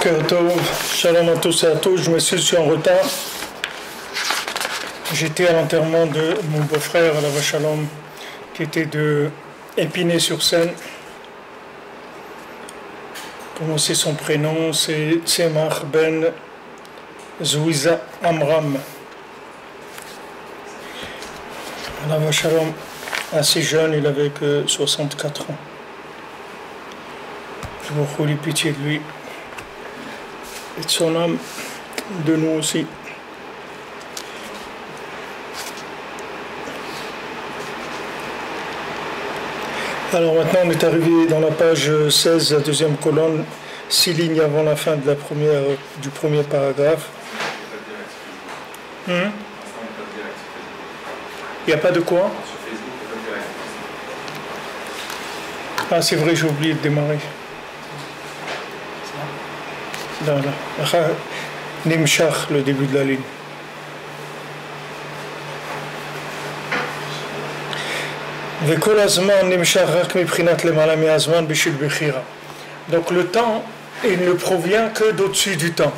Boker Tov, shalom à tous et à tous, je suis en retard. J'étais à l'enterrement de mon beau-frère, Alav Shalom, qui était de Épinay-sur-Seine. Comment c'est son prénom? C'est Tzemach Ben Zouiza Amram. Alav Shalom, assez jeune, il avait que 64 ans. Je vous prie pitié de lui et de son âme, de nous aussi. Alors maintenant on est arrivé dans la page 16, la deuxième colonne, 6 lignes avant la fin de du premier paragraphe. Il n'y a pas de quoi? Ah c'est vrai, j'ai oublié de démarrer. Là, là. Nimshach, le début de la ligne. Donc le temps, il ne provient que d'au-dessus du temps.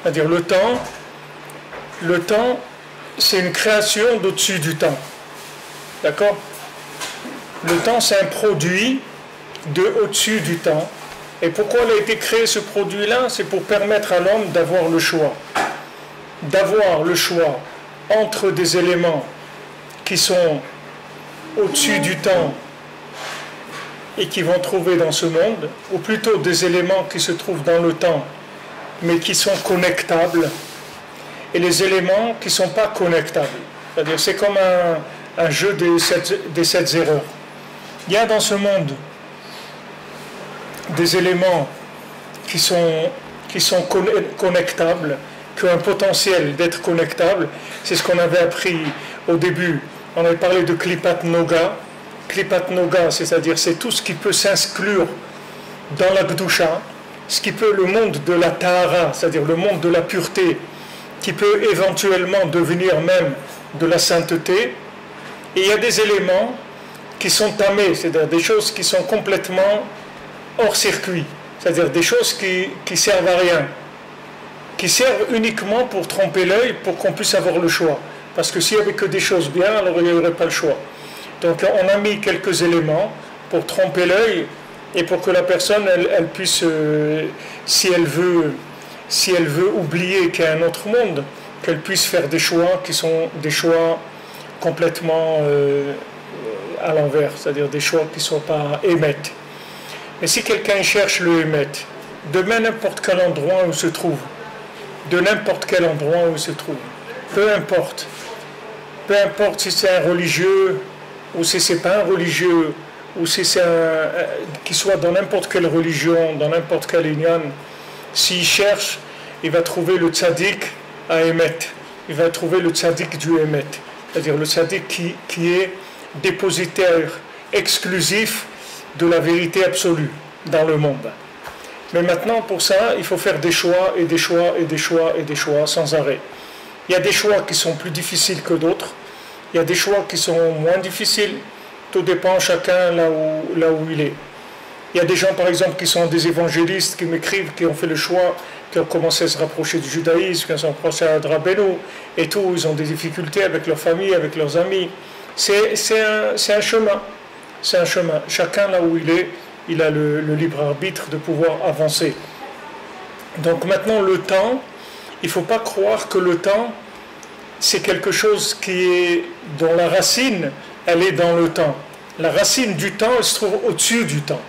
C'est-à-dire le temps, c'est une création d'au-dessus du temps. D'accord? Le temps, c'est un produit de au-dessus du temps. Et pourquoi il a été créé ce produit-là? C'est pour permettre à l'homme d'avoir le choix. D'avoir le choix entre des éléments qui sont au-dessus du temps et qui vont trouver dans ce monde, ou plutôt des éléments qui se trouvent dans le temps, mais qui sont connectables, et les éléments qui ne sont pas connectables. C'est-à-dire, c'est comme un jeu des 7 erreurs. Il y a dans ce monde des éléments qui sont connectables, qui ont un potentiel d'être connectables. C'est ce qu'on avait appris au début. On avait parlé de Klipat Noga. Klipat Noga, c'est-à-dire c'est tout ce qui peut s'inclure dans la Gdusha, ce qui peut, le monde de la Tahara, c'est-à-dire le monde de la pureté, qui peut éventuellement devenir même de la sainteté. Et il y a des éléments qui sont tamés, c'est-à-dire des choses qui sont complètement hors circuit, c'est-à-dire des choses qui servent à rien, qui servent uniquement pour tromper l'œil, pour qu'on puisse avoir le choix. Parce que s'il n'y avait que des choses bien, alors il n'y aurait pas le choix. Donc on a mis quelques éléments pour tromper l'œil et pour que la personne, elle puisse, si elle veut oublier qu'il y a un autre monde, qu'elle puisse faire des choix qui sont des choix complètement à l'envers, c'est-à-dire des choix qui ne sont pas émettent. Mais si quelqu'un cherche le Hémet, de n'importe quel endroit où il se trouve, peu importe si c'est un religieux, ou si c'est pas un religieux, ou si c'est qu'il soit dans n'importe quelle religion, dans n'importe quel inyan, s'il cherche, il va trouver le tzaddik à Hémet, il va trouver le tzaddik du Hémet, c'est-à-dire le tzaddik qui est dépositaire exclusif de la vérité absolue dans le monde. Mais maintenant, pour ça, il faut faire des choix et des choix et des choix et des choix sans arrêt. Il y a des choix qui sont plus difficiles que d'autres, il y a des choix qui sont moins difficiles, tout dépend chacun là où il est. Il y a des gens par exemple qui sont des évangélistes, qui m'écrivent, qui ont fait le choix, qui ont commencé à se rapprocher du judaïsme, qui ont se rapproché à Rabbeinu, et tout, ils ont des difficultés avec leur famille, avec leurs amis. C'est un chemin. C'est un chemin. Chacun là où il est, il a le libre arbitre de pouvoir avancer. Donc maintenant le temps, il ne faut pas croire que le temps, c'est quelque chose dont la racine, elle est dans le temps. La racine du temps, elle se trouve au-dessus du temps.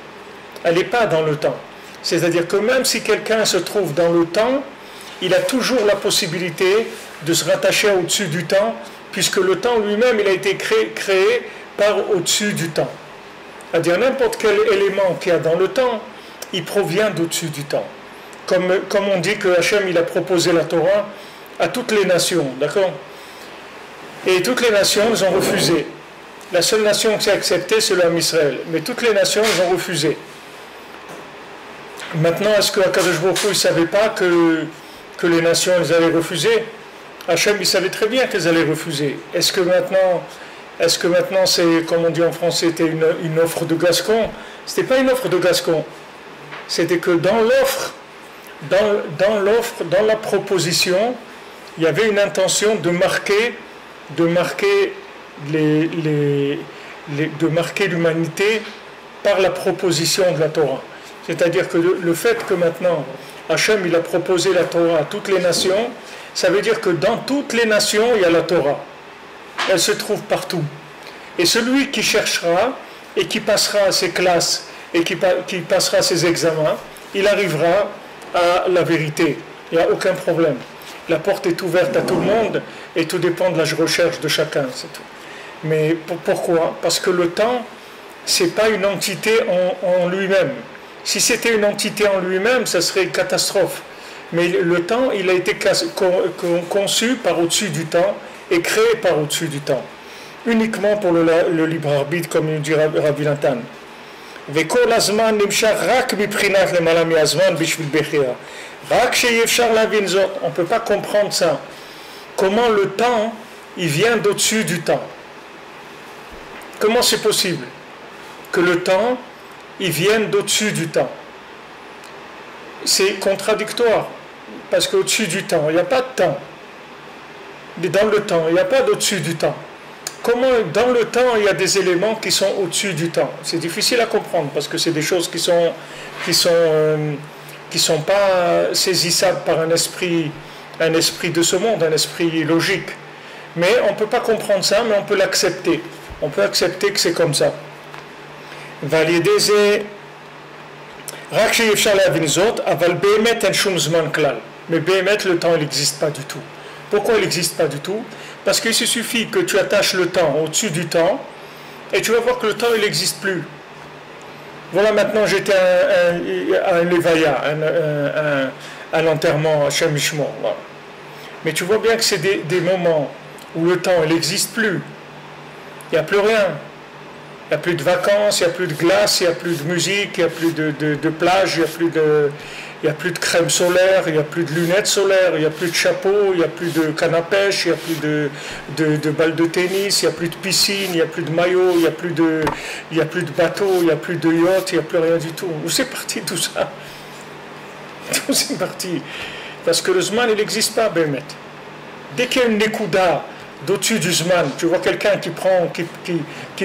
Elle n'est pas dans le temps. C'est-à-dire que même si quelqu'un se trouve dans le temps, il a toujours la possibilité de se rattacher au-dessus du temps, puisque le temps lui-même, il a été créé par au-dessus du temps. C'est-à-dire n'importe quel élément qu'il y a dans le temps, il provient d'au-dessus du temps. Comme on dit que Hachem, il a proposé la Torah à toutes les nations, d'accord? Et toutes les nations, elles ont refusé. La seule nation qui a accepté, c'est l'homme Israël. Mais toutes les nations, elles ont refusé. Maintenant, est-ce que Akadosh Baruch Hu ne savait pas que les nations, elles allaient refuser? Hachem, il savait très bien qu'elles allaient refuser. Est-ce que maintenant c'est, comme on dit en français, c'était une offre de Gascon? Ce n'était pas une offre de Gascon. C'était que dans l'offre, dans l'offre, dans la proposition, il y avait une intention de marquer l'humanité par la proposition de la Torah. C'est-à-dire que le fait que maintenant Hachem il a proposé la Torah à toutes les nations, ça veut dire que dans toutes les nations il y a la Torah. Elle se trouve partout. Et celui qui cherchera et qui passera ses classes et qui passera ses examens, il arrivera à la vérité. Il n'y a aucun problème. La porte est ouverte à tout le monde et tout dépend de la recherche de chacun, c'est tout. Mais pourquoi? Parce que le temps, ce n'est pas une entité en lui-même. Si c'était une entité en lui-même, ça serait une catastrophe. Mais le temps, il a été conçu par au-dessus du temps et créé par au-dessus du temps. Uniquement pour le libre arbitre, comme nous dit Rabbi Nathan. On ne peut pas comprendre ça. Comment le temps, il vient d'au-dessus du temps. Comment c'est possible que le temps, il vienne d'au-dessus du temps? C'est contradictoire. Parce qu'au-dessus du temps, il n'y a pas de temps. Dans le temps, il n'y a pas d'au-dessus du temps. Comment dans le temps, il y a des éléments qui sont au-dessus du temps? C'est difficile à comprendre parce que c'est des choses qui sont pas saisissables par un esprit de ce monde, un esprit logique. Mais on ne peut pas comprendre ça, mais on peut l'accepter. On peut accepter que c'est comme ça. Mais Béhémet, le temps, il n'existe pas du tout. Pourquoi il n'existe pas du tout? Parce qu'il se suffit que tu attaches le temps au-dessus du temps et tu vas voir que le temps, il n'existe plus. Voilà, maintenant j'étais à un Levaya, à l'enterrement à Chamichmo. Voilà. Mais tu vois bien que c'est des moments où le temps, il n'existe plus. Il n'y a plus rien. Il n'y a plus de vacances, il n'y a plus de glace, il n'y a plus de musique, il n'y a plus de plage, il n'y a plus de crème solaire, il n'y a plus de lunettes solaires, il n'y a plus de chapeau, il n'y a plus de canne à pêche, il n'y a plus de balles de tennis, il n'y a plus de piscine, il n'y a plus de maillot, il n'y a plus de bateau, il n'y a plus de yacht, il n'y a plus rien du tout. Où c'est parti tout ça? Où c'est parti? Parce que le Zman, il n'existe pas, Béhémet. Dès qu'il y a une Nekuda d'au-dessus du Zman, tu vois quelqu'un qui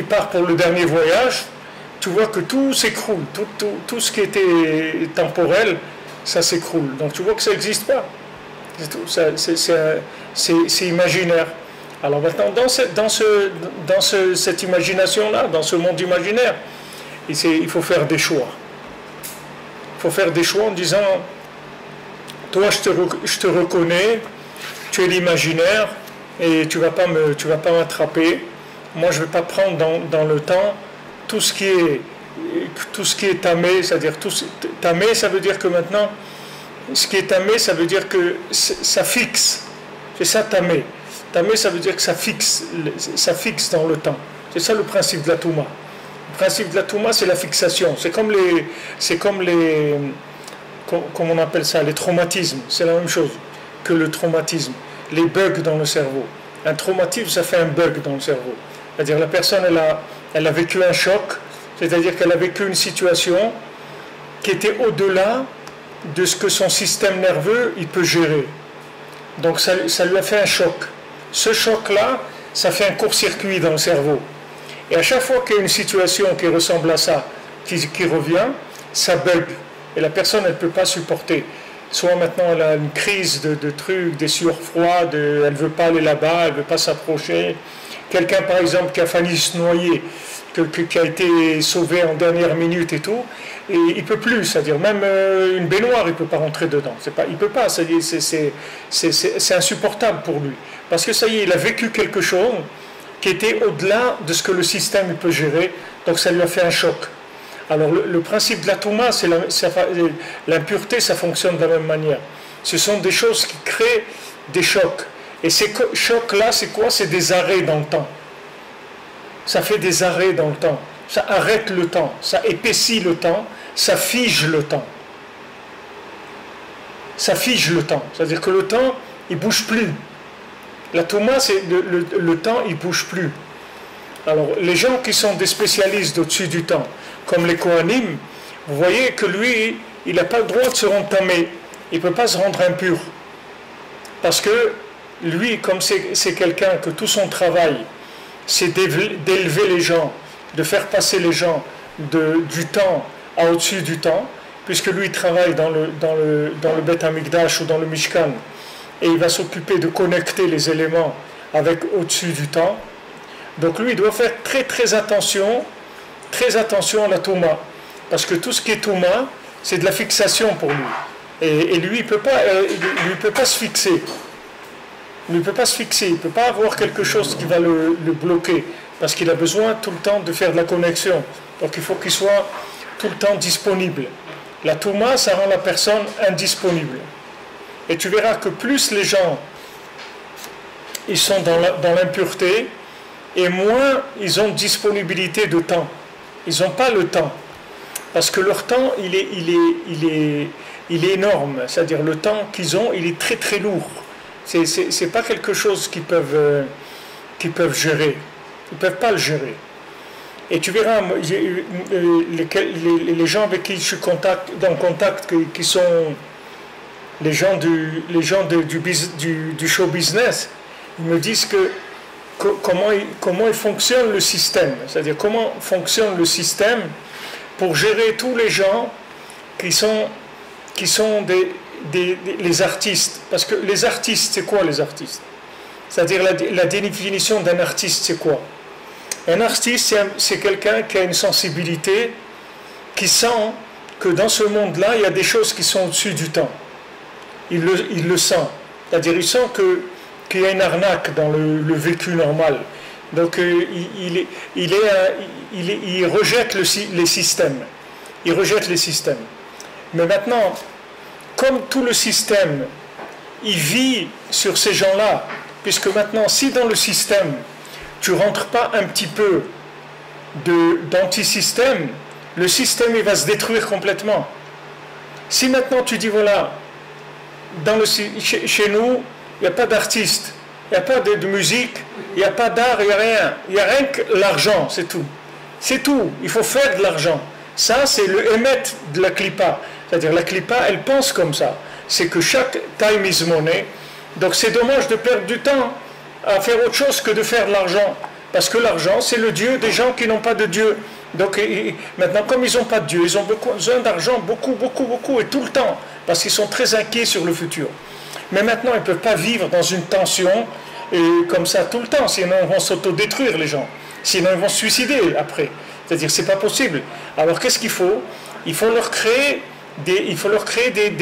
part pour le dernier voyage, tu vois que tout s'écroule, tout ce qui était temporel, ça s'écroule. Donc tu vois que ça n'existe pas. C'est imaginaire. Alors maintenant, dans cette imagination-là, dans ce monde imaginaire, il faut faire des choix. Il faut faire des choix en disant, toi je te reconnais, tu es l'imaginaire, et tu vas pas m'attraper. Moi je ne vais pas prendre dans le temps tout ce qui est tamé, c'est-à-dire tamé, ça veut dire que maintenant, ce qui est tamé, ça veut dire que ça fixe. C'est ça tamé. Tamé, ça veut dire que ça fixe dans le temps. C'est ça le principe de la Touma. Le principe de la Touma, c'est la fixation. C'est comme comment on appelle ça, les traumatismes. C'est la même chose que le traumatisme. Les bugs dans le cerveau. Un traumatisme, ça fait un bug dans le cerveau. C'est-à-dire la personne, elle a vécu un choc, c'est-à-dire qu'elle a vécu une situation qui était au-delà de ce que son système nerveux il peut gérer. Donc ça lui a fait un choc. Ce choc-là, ça fait un court-circuit dans le cerveau. Et à chaque fois qu'il y a une situation qui ressemble à ça, qui revient, ça bug. Et la personne, elle ne peut pas supporter. Soit maintenant elle a une crise de trucs, des sueurs froides, elle ne veut pas aller là-bas, elle ne veut pas s'approcher. Quelqu'un par exemple qui a failli se noyer, qui a été sauvé en dernière minute et tout, et il ne peut plus, c'est-à-dire même une baignoire, il ne peut pas rentrer dedans. Il ne peut pas, c'est insupportable pour lui. Parce que ça y est, il a vécu quelque chose qui était au-delà de ce que le système peut gérer, donc ça lui a fait un choc. Alors le principe de la Touma, l'impureté, ça fonctionne de la même manière. Ce sont des choses qui créent des chocs. Et ces chocs-là, c'est quoi? C'est des arrêts dans le temps. Ça fait des arrêts dans le temps. Ça arrête le temps. Ça épaissit le temps. Ça fige le temps. Ça fige le temps. C'est-à-dire que le temps, il ne bouge plus. La Touma, c'est le temps, il ne bouge plus. Alors, les gens qui sont des spécialistes au-dessus du temps, comme les Kohanim, vous voyez que lui, il n'a pas le droit de se rendre tamé. il ne peut pas se rendre impur. Parce que lui, comme c'est quelqu'un que tout son travail, c'est d'élever les gens, de faire passer les gens du temps à au-dessus du temps, puisque lui il travaille dans le Beth Amikdash ou dans le Mishkan, et il va s'occuper de connecter les éléments avec au-dessus du temps. Donc lui, il doit faire très très attention à la Touma, parce que tout ce qui est Touma, c'est de la fixation pour lui. Et lui, il ne peut pas se fixer. Il ne peut pas se fixer, il ne peut pas avoir quelque chose qui va le bloquer, parce qu'il a besoin tout le temps de faire de la connexion. Donc il faut qu'il soit tout le temps disponible. La Touma, ça rend la personne indisponible. Et tu verras que plus les gens ils sont dans l'impureté, et moins ils ont disponibilité de temps. Ils n'ont pas le temps. Parce que leur temps, il est énorme. C'est-à-dire le temps qu'ils ont, il est très très lourd. C'est pas quelque chose qu'ils peuvent gérer. Ils ne peuvent pas le gérer. Et tu verras, les gens avec qui je suis en contact, qui sont les gens du show business, ils me disent comment il fonctionne le système. C'est-à-dire comment fonctionne le système pour gérer tous les gens qui sont les artistes. Parce que les artistes, c'est quoi les artistes? C'est-à-dire la définition d'un artiste, c'est quoi? Un artiste, c'est quelqu'un qui a une sensibilité, qui sent que dans ce monde-là, il y a des choses qui sont au-dessus du temps. Il le sent. C'est-à-dire il sent qu'il y a une arnaque dans le vécu normal. Donc il rejette les systèmes. Il rejette les systèmes. Mais maintenant, comme tout le système, il vit sur ces gens-là, puisque maintenant, si dans le système, tu ne rentres pas un petit peu d'anti-système, le système il va se détruire complètement. Si maintenant tu dis, voilà, chez nous, il n'y a pas d'artistes, il n'y a pas de musique, il n'y a pas d'art, il n'y a rien. Il n'y a rien que l'argent, c'est tout. C'est tout, il faut faire de l'argent. Ça, c'est le émet de la clipa. C'est-à-dire la clipa, elle pense comme ça. C'est que chaque time is money. Donc c'est dommage de perdre du temps à faire autre chose que de faire de l'argent. Parce que l'argent, c'est le Dieu des gens qui n'ont pas de Dieu. Donc maintenant, comme ils n'ont pas de Dieu, ils ont besoin d'argent, beaucoup, et tout le temps. Parce qu'ils sont très inquiets sur le futur. Mais maintenant, ils ne peuvent pas vivre dans une tension comme ça tout le temps. Sinon, ils vont s'autodétruire, les gens. Sinon, ils vont se suicider après. C'est-à-dire que ce n'est pas possible. Alors, qu'est-ce qu'il faut? Il faut leur créer des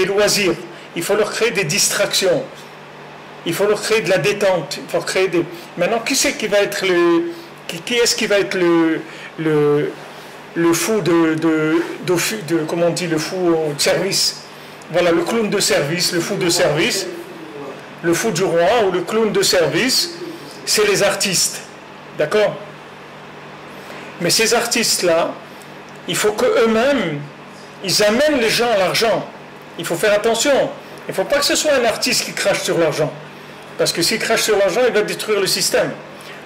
loisirs. Il faut leur créer des distractions. Il faut leur créer de la détente. Il faut créer des... Maintenant, qui est-ce qui va être le fou comment on dit, le fou de service? Voilà, le clown de service, le fou de service, le fou du roi ou le clown de service, c'est les artistes. D'accord? Mais ces artistes-là, il faut qu'eux-mêmes, ils amènent les gens à l'argent. Il faut faire attention. Il ne faut pas que ce soit un artiste qui crache sur l'argent. Parce que s'il crache sur l'argent, il va détruire le système.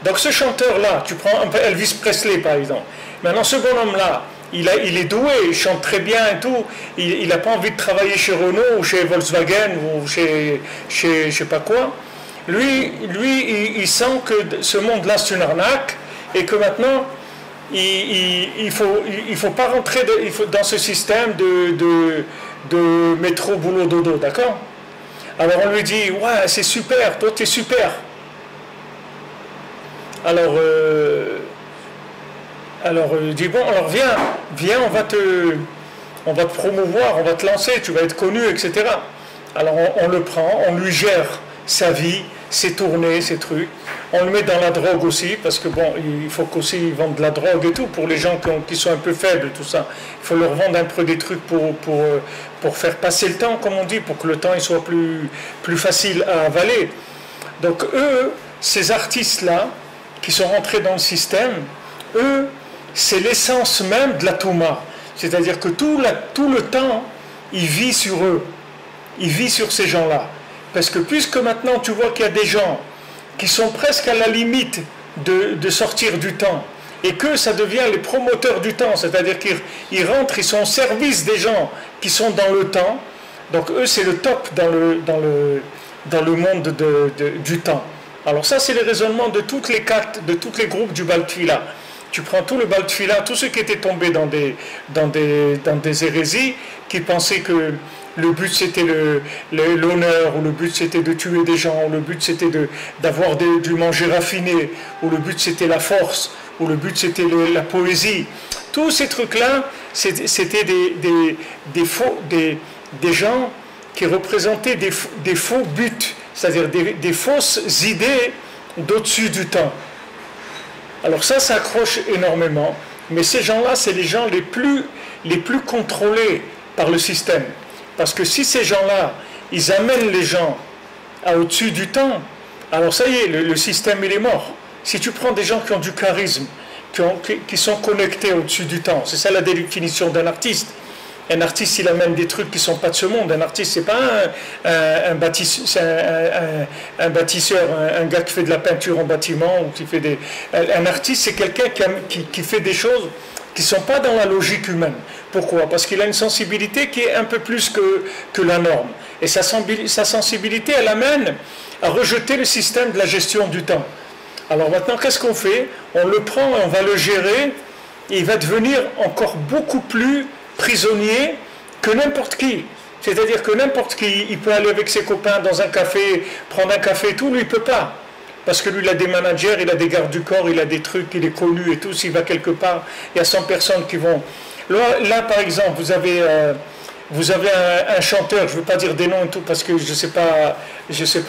Donc ce chanteur-là, tu prends un peu Elvis Presley par exemple. Maintenant ce bonhomme-là, il est doué, il chante très bien et tout. Il n'a pas envie de travailler chez Renault ou chez Volkswagen ou chez je ne sais pas quoi. Lui, il sent que ce monde-là c'est une arnaque et que maintenant il faut pas rentrer dans ce système de métro, boulot, dodo, d'accord? Alors on lui dit, ouais, c'est super, toi t'es super. Alors il dit, bon, alors viens, on va te promouvoir, on va te lancer, tu vas être connu, etc. Alors on le prend, on lui gère sa vie, ses tournées, ses trucs. On le met dans la drogue aussi, parce que bon, il faut qu'aussi ils vendent de la drogue et tout, pour les gens qui sont un peu faibles, tout ça. Il faut leur vendre un peu des trucs pour faire passer le temps, comme on dit, pour que le temps il soit plus facile à avaler. Donc eux, ces artistes-là, qui sont rentrés dans le système, eux, c'est l'essence même de la Touma. C'est-à-dire que tout le temps, il vit sur eux. Il vit sur ces gens-là. Parce que puisque maintenant tu vois qu'il y a des gens qui sont presque à la limite de sortir du temps, et que ça devient les promoteurs du temps, c'est-à-dire qu'ils rentrent, ils sont au service des gens qui sont dans le temps, Donc eux, c'est le top dans le monde du temps. Alors ça, c'est le raisonnement de toutes les cartes, de tous les groupes du Baltfila. Tu prends tout le Baltfila, tous ceux qui étaient tombés dans des hérésies, qui pensaient que le but c'était l'honneur, ou le but c'était de tuer des gens, ou le but c'était d'avoir du manger raffiné, ou le but c'était la force, ou le but c'était la poésie. Tous ces trucs-là, c'était des gens qui représentaient des faux buts, c'est-à-dire des fausses idées d'au-dessus du temps. Alors ça accroche énormément, mais ces gens-là, c'est les gens les plus contrôlés par le système. Parce que si ces gens-là, ils amènent les gens à au-dessus du temps, alors ça y est, le système il est mort. Si tu prends des gens qui ont du charisme, qui sont connectés au-dessus du temps, c'est ça la définition d'un artiste. Un artiste, il amène des trucs qui ne sont pas de ce monde. Un artiste, c'est pas un bâtisseur, un gars qui fait de la peinture en bâtiment ou qui fait des. Un artiste, c'est quelqu'un qui fait des choses qui ne sont pas dans la logique humaine. Pourquoi? Parce qu'il a une sensibilité qui est un peu plus que la norme. Et sa sensibilité, elle amène à rejeter le système de la gestion du temps. Alors maintenant, qu'est-ce qu'on fait? On le prend et on va le gérer. Et il va devenir encore beaucoup plus prisonnier que n'importe qui. C'est-à-dire que n'importe qui, il peut aller avec ses copains dans un café, prendre un café et tout, lui il ne peut pas. Parce que lui il a des managers, il a des gardes du corps, il a des trucs, il est connu et tout, s'il va quelque part, il y a 100 personnes qui vont... Là par exemple, vous avez un chanteur, je ne veux pas dire des noms et tout, parce que je ne sais pas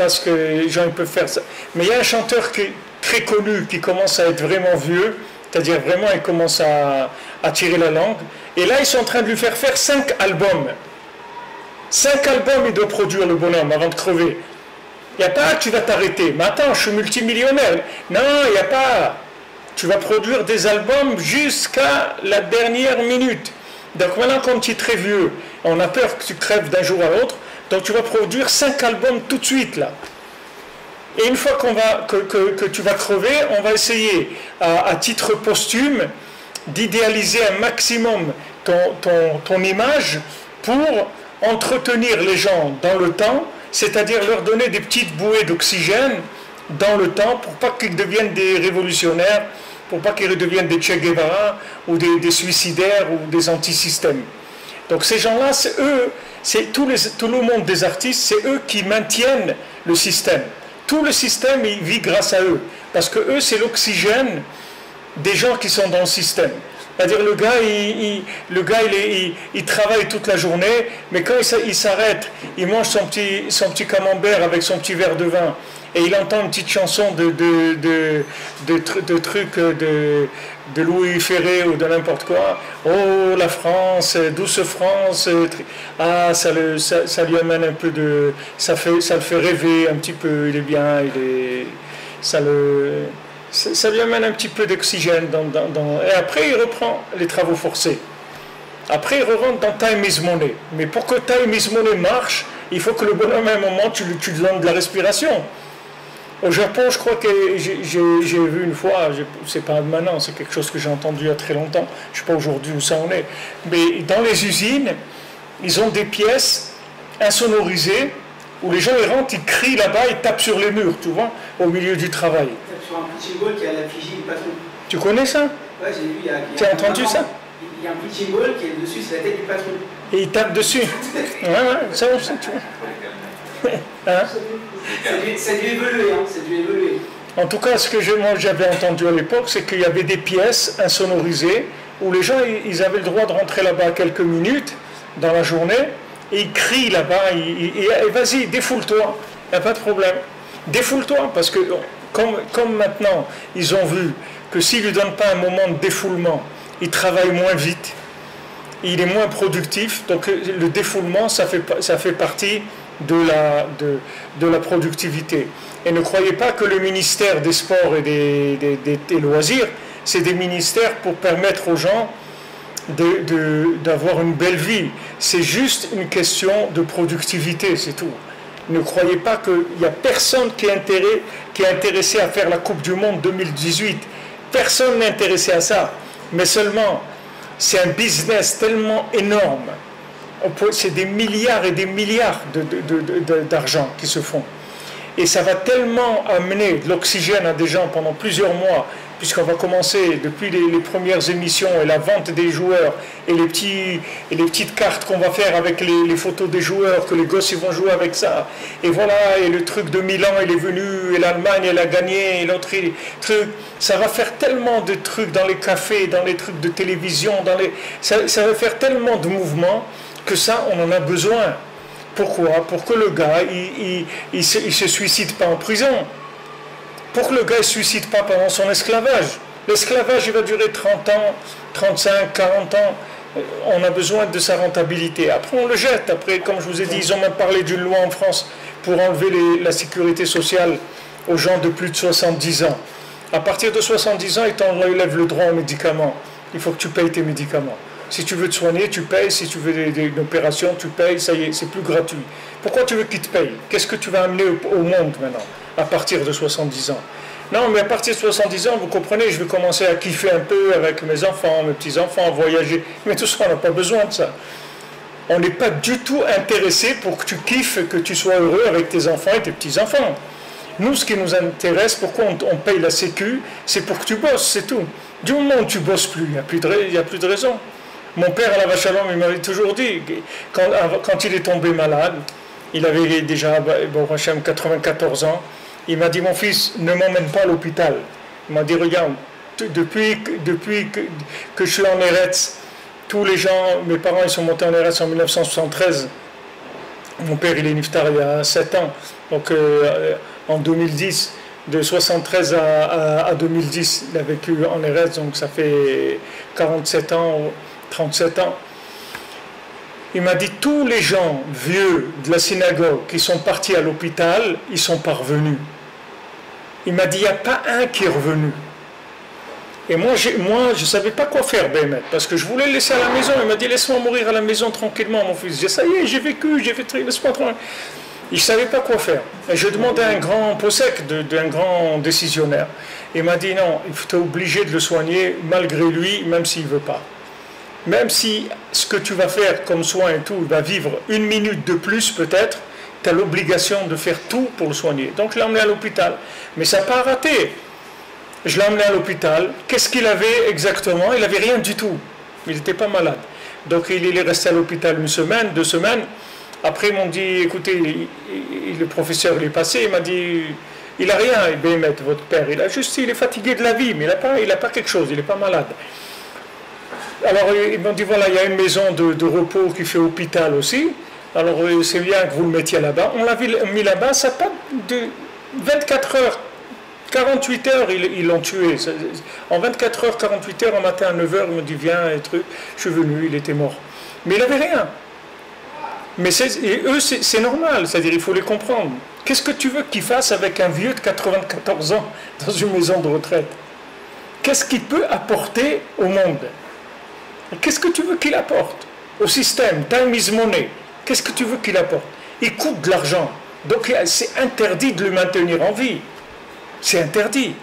ce que les gens peuvent faire. Ça. Mais il y a un chanteur qui est très connu, qui commence à être vraiment vieux, c'est-à-dire vraiment il commence à tirer la langue. Et là, ils sont en train de lui faire 5 albums. 5 albums, il doit produire le bonhomme avant de crever. Il n'y a pas, tu vas t'arrêter. Mais attends, je suis multimillionnaire. Non, il n'y a pas. Tu vas produire des albums jusqu'à la dernière minute. Donc maintenant, quand tu es très vieux, on a peur que tu crèves d'un jour à l'autre. Donc tu vas produire 5 albums tout de suite, là. Et une fois que tu vas crever, on va essayer, à titre posthume, d'idéaliser un maximum ton image pour entretenir les gens dans le temps, c'est-à-dire leur donner des petites bouées d'oxygène dans le temps pour pas qu'ils deviennent des révolutionnaires, pour pas qu'ils deviennent des Che Guevara ou des suicidaires ou des antisystèmes. Donc ces gens-là, c'est eux, c'est tout le monde des artistes, c'est eux qui maintiennent le système. Tout le système, il vit grâce à eux, parce que eux, c'est l'oxygène des gens qui sont dans le système. C'est-à-dire le gars, il travaille toute la journée, mais quand il s'arrête, il mange son petit camembert avec son petit verre de vin, et il entend une petite chanson de trucs de Louis Ferré ou de n'importe quoi. Oh, la France, douce France, ah, ça lui amène un peu de... Ça le fait rêver un petit peu, il est bien, ça lui amène un petit peu d'oxygène. Et après, il reprend les travaux forcés. Après, il rentre dans Time is Money. Mais pour que Time is Money marche, il faut que le bonhomme, à un moment, tu lui donnes de la respiration. Au Japon, je crois que j'ai vu une fois, c'est pas maintenant, c'est quelque chose que j'ai entendu il y a très longtemps, je ne sais pas aujourd'hui où ça en est, mais dans les usines, ils ont des pièces insonorisées où les gens ils rentrent, ils crient là-bas, ils tapent sur les murs, tu vois, au milieu du travail. Sur un petit symbole qui a l'effigie du patron. Tu connais ça? Ouais, j'ai vu. Tu as entendu ça? Il y a un petit symbole qui est dessus, c'est la tête du patron. Et ils tapent dessus. Ouais, ça aussi, tu vois. Hein? C'est dû évoluer, hein, c'est dû évoluer. En tout cas, ce que j'avais entendu à l'époque, c'est qu'il y avait des pièces insonorisées où les gens ils avaient le droit de rentrer là-bas quelques minutes dans la journée et ils crient là-bas, et vas-y, défoule-toi, il n'y a pas de problème. Défoule-toi, parce que comme maintenant, ils ont vu que s'ils ne lui donnent pas un moment de défoulement, il travaille moins vite, il est moins productif, donc le défoulement, ça fait partie de la productivité. Et ne croyez pas que le ministère des Sports et des Loisirs, c'est des ministères pour permettre aux gens d'avoir une belle vie. C'est juste une question de productivité, c'est tout. Ne croyez pas qu'il n'y a personne qui est intéressé à faire la Coupe du Monde 2018. Personne n'est intéressé à ça. Mais seulement, c'est un business tellement énorme. C'est des milliards et des milliards d'argent qui se font. Et ça va tellement amener de l'oxygène à des gens pendant plusieurs mois, puisqu'on va commencer depuis les premières émissions et la vente des joueurs et les petites cartes qu'on va faire avec les photos des joueurs, que les gosses ils vont jouer avec ça. Et voilà, et le truc de Milan, il est venu, et l'Allemagne, elle a gagné, et l'autre truc. Ça va faire tellement de trucs dans les cafés, dans les trucs de télévision, ça va faire tellement de mouvements que ça, on en a besoin. Pourquoi? Pour que le gars, il se suicide pas en prison. Pour que le gars ne se suicide pas pendant son esclavage. L'esclavage, il va durer 30 ans, 35, 40 ans. On a besoin de sa rentabilité. Après, on le jette. Après, comme je vous ai dit, ils ont même parlé d'une loi en France pour enlever la sécurité sociale aux gens de plus de 70 ans. À partir de 70 ans, ils t'enlèvent le droit aux médicaments. Il faut que tu payes tes médicaments. Si tu veux te soigner, tu payes. Si tu veux une opération, tu payes. Ça y est, c'est plus gratuit. Pourquoi tu veux qu'ils te payent? Qu'est-ce que tu vas amener au monde maintenant, à partir de 70 ans? Non, mais à partir de 70 ans, vous comprenez, je vais commencer à kiffer un peu avec mes enfants, mes petits-enfants, voyager. Mais tout ça, on n'a pas besoin de ça. On n'est pas du tout intéressé pour que tu kiffes, que tu sois heureux avec tes enfants et tes petits-enfants. Nous, ce qui nous intéresse, pourquoi on paye la sécu, c'est pour que tu bosses, c'est tout. Du moment où tu bosses plus, il n'y a plus de raison. Mon père, à la vache à l'homme, il m'avait toujours dit, quand il est tombé malade, il avait déjà, bon, 94 ans, il m'a dit, mon fils, ne m'emmène pas à l'hôpital. Il m'a dit, regarde, depuis que je suis en Eretz, tous les gens, mes parents, ils sont montés en Eretz en 1973. Mon père, il est niftar il y a 7 ans, donc en 2010, de 73 à 2010, il a vécu en Eretz, donc ça fait 47 ans, 37 ans. Il m'a dit, tous les gens vieux de la synagogue qui sont partis à l'hôpital, ils sont parvenus. Il m'a dit, il n'y a pas un qui est revenu. Et moi, je ne savais pas quoi faire, Bémet, parce que je voulais le laisser à la maison. Il m'a dit, laisse-moi mourir à la maison tranquillement, mon fils. J'ai dit, ça y est, j'ai vécu, laisse-moi tranquille. Il ne savait pas quoi faire. Et je demandais à un grand possèque, d'un grand décisionnaire. Il m'a dit, non, tu es obligé de le soigner malgré lui, même s'il ne veut pas. Même si ce que tu vas faire comme soin et tout, il va vivre 1 minute de plus peut-être, tu as l'obligation de faire tout pour le soigner. Donc je l'ai emmené à l'hôpital. Mais ça n'a pas raté. Je l'ai emmené à l'hôpital. Qu'est-ce qu'il avait exactement? Il n'avait rien du tout. Il n'était pas malade. Donc il est resté à l'hôpital 1 semaine, 2 semaines. Après ils m'ont dit, écoutez, le professeur il est passé, il m'a dit, il n'a rien, Bémet, votre père. Il est fatigué de la vie, mais il n'a pas quelque chose, il n'est pas malade. Alors ils m'ont dit, voilà, il y a une maison de repos qui fait hôpital aussi, alors c'est bien que vous le mettiez là-bas. On l'a mis là-bas, ça pas de 24 heures, 48 heures, ils l'ont tué. En 24 heures, 48 heures, un matin à 9 heures, il me dit, viens, et truc. Je suis venu, il était mort. Mais il n'avait rien. Mais eux, c'est normal, c'est-à-dire il faut les comprendre. Qu'est-ce que tu veux qu'ils fassent avec un vieux de 94 ans dans une maison de retraite? Qu'est-ce qu'il peut apporter au monde? Qu'est-ce que tu veux qu'il apporte au système? Time is money. Qu'est-ce que tu veux qu'il apporte? Il coûte de l'argent. Donc c'est interdit de le maintenir en vie. C'est interdit.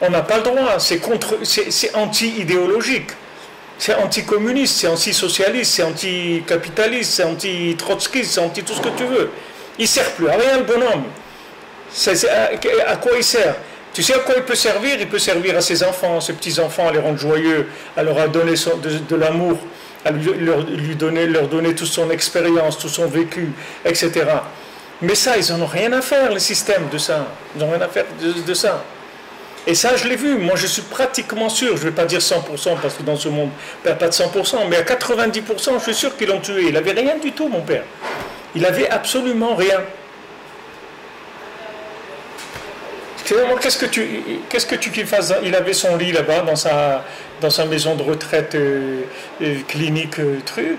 On n'a pas le droit. C'est anti-idéologique. C'est anti-communiste, c'est anti-socialiste, c'est anti-capitaliste, c'est anti-trotskiste, c'est anti tout ce que tu veux. Il ne sert plus à rien, le bonhomme. À quoi il sert? Tu sais à quoi il peut servir? Il peut servir à ses enfants, ses petits-enfants, à les rendre joyeux, à leur donner de l'amour, à leur donner toute son expérience, tout son vécu, etc. Mais ça, ils n'en ont rien à faire, le système de ça. Ils n'ont rien à faire de ça. Et ça, je l'ai vu. Moi, je suis pratiquement sûr, je ne vais pas dire 100%, parce que dans ce monde, il n'y a pas de 100%, mais à 90%, je suis sûr qu'ils l'ont tué. Il n'avait rien du tout, mon père. Il n'avait absolument rien. Qu'est-ce que tu qu'il fasse? Il avait son lit là-bas, dans sa maison de retraite clinique, truc.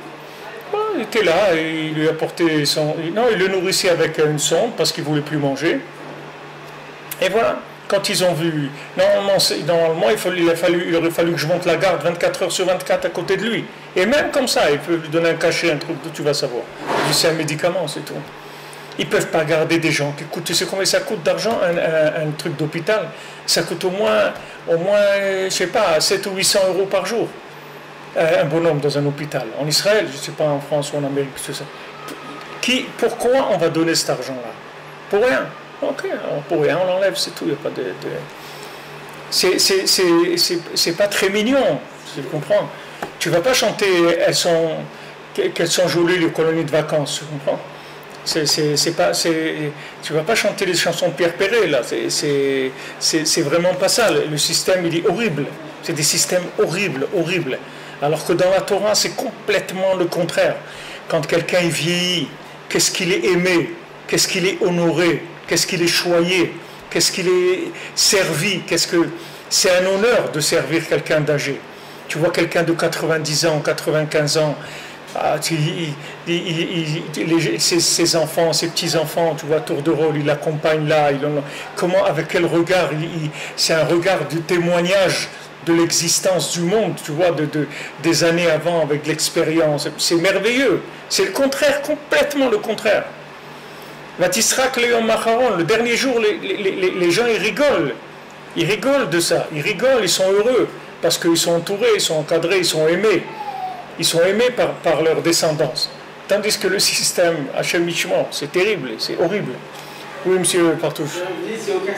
Il était là, et il lui apportait son... Non, il le nourrissait avec une sonde, parce qu'il ne voulait plus manger. Et voilà. Quand ils ont vu, normalement il aurait fallu que je monte la garde 24 heures sur 24 à côté de lui. Et même comme ça, ils peuvent lui donner un cachet, un truc, tu vas savoir. C'est un médicament, c'est tout. Ils ne peuvent pas garder des gens qui coûtent. Tu sais combien ça coûte d'argent, un truc d'hôpital? Ça coûte au moins, je sais pas, 700 ou 800 euros par jour. un bonhomme dans un hôpital. En Israël, je ne sais pas en France ou en Amérique, tout ça. Pourquoi on va donner cet argent-là? Pour rien. Ok, alors pour rien, on l'enlève, c'est tout. Il n'y a pas c'est pas très mignon, tu comprends? Tu vas pas chanter qu'elles sont jolies les colonies de vacances, tu comprends? Tu vas pas chanter les chansons de Pierre Perret là. C'est vraiment pas ça. Le système il est horrible. C'est des systèmes horribles, horribles. Alors que dans la Torah c'est complètement le contraire. Quand quelqu'un est vieilli, qu'est-ce qu'il est aimé, qu'est-ce qu'il est honoré, qu'est-ce qu'il est choyé, qu'est-ce qu'il est servi, c'est un honneur de servir quelqu'un d'âgé. Tu vois quelqu'un de 90 ans, 95 ans, ses enfants, ses petits-enfants, tu vois, tour de rôle, il l'accompagne là, comment, avec quel regard, c'est un regard de témoignage de l'existence du monde, tu vois, des années avant, avec l'expérience, c'est merveilleux, c'est le contraire, complètement le contraire. Vatisrak Léon Macharon, le dernier jour, les gens ils rigolent de ça, ils rigolent, ils sont heureux, parce qu'ils sont entourés, ils sont encadrés, ils sont aimés. Ils sont aimés par leur descendance. Tandis que le système Hachemichement, c'est terrible, c'est horrible. Oui, monsieur Partouche. Vous dites qu'il n'y a aucune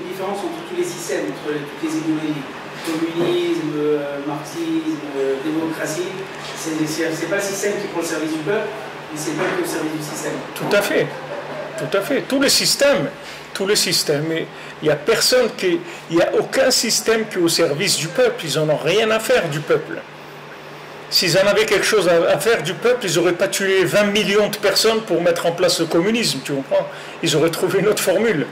différence entre tous les systèmes, entre toutes les idéologies. Communisme, marxisme, démocratie. C'est pas le système qui prend le service du peuple, mais c'est le peuple qui est au service du système. Tout à fait. Tout à fait. Tous les systèmes, il n'y a personne il n'y a aucun système qui est au service du peuple. Ils n'en ont rien à faire du peuple. S'ils en avaient quelque chose à faire du peuple, ils n'auraient pas tué 20 millions de personnes pour mettre en place le communisme, tu comprends? Ils auraient trouvé une autre formule.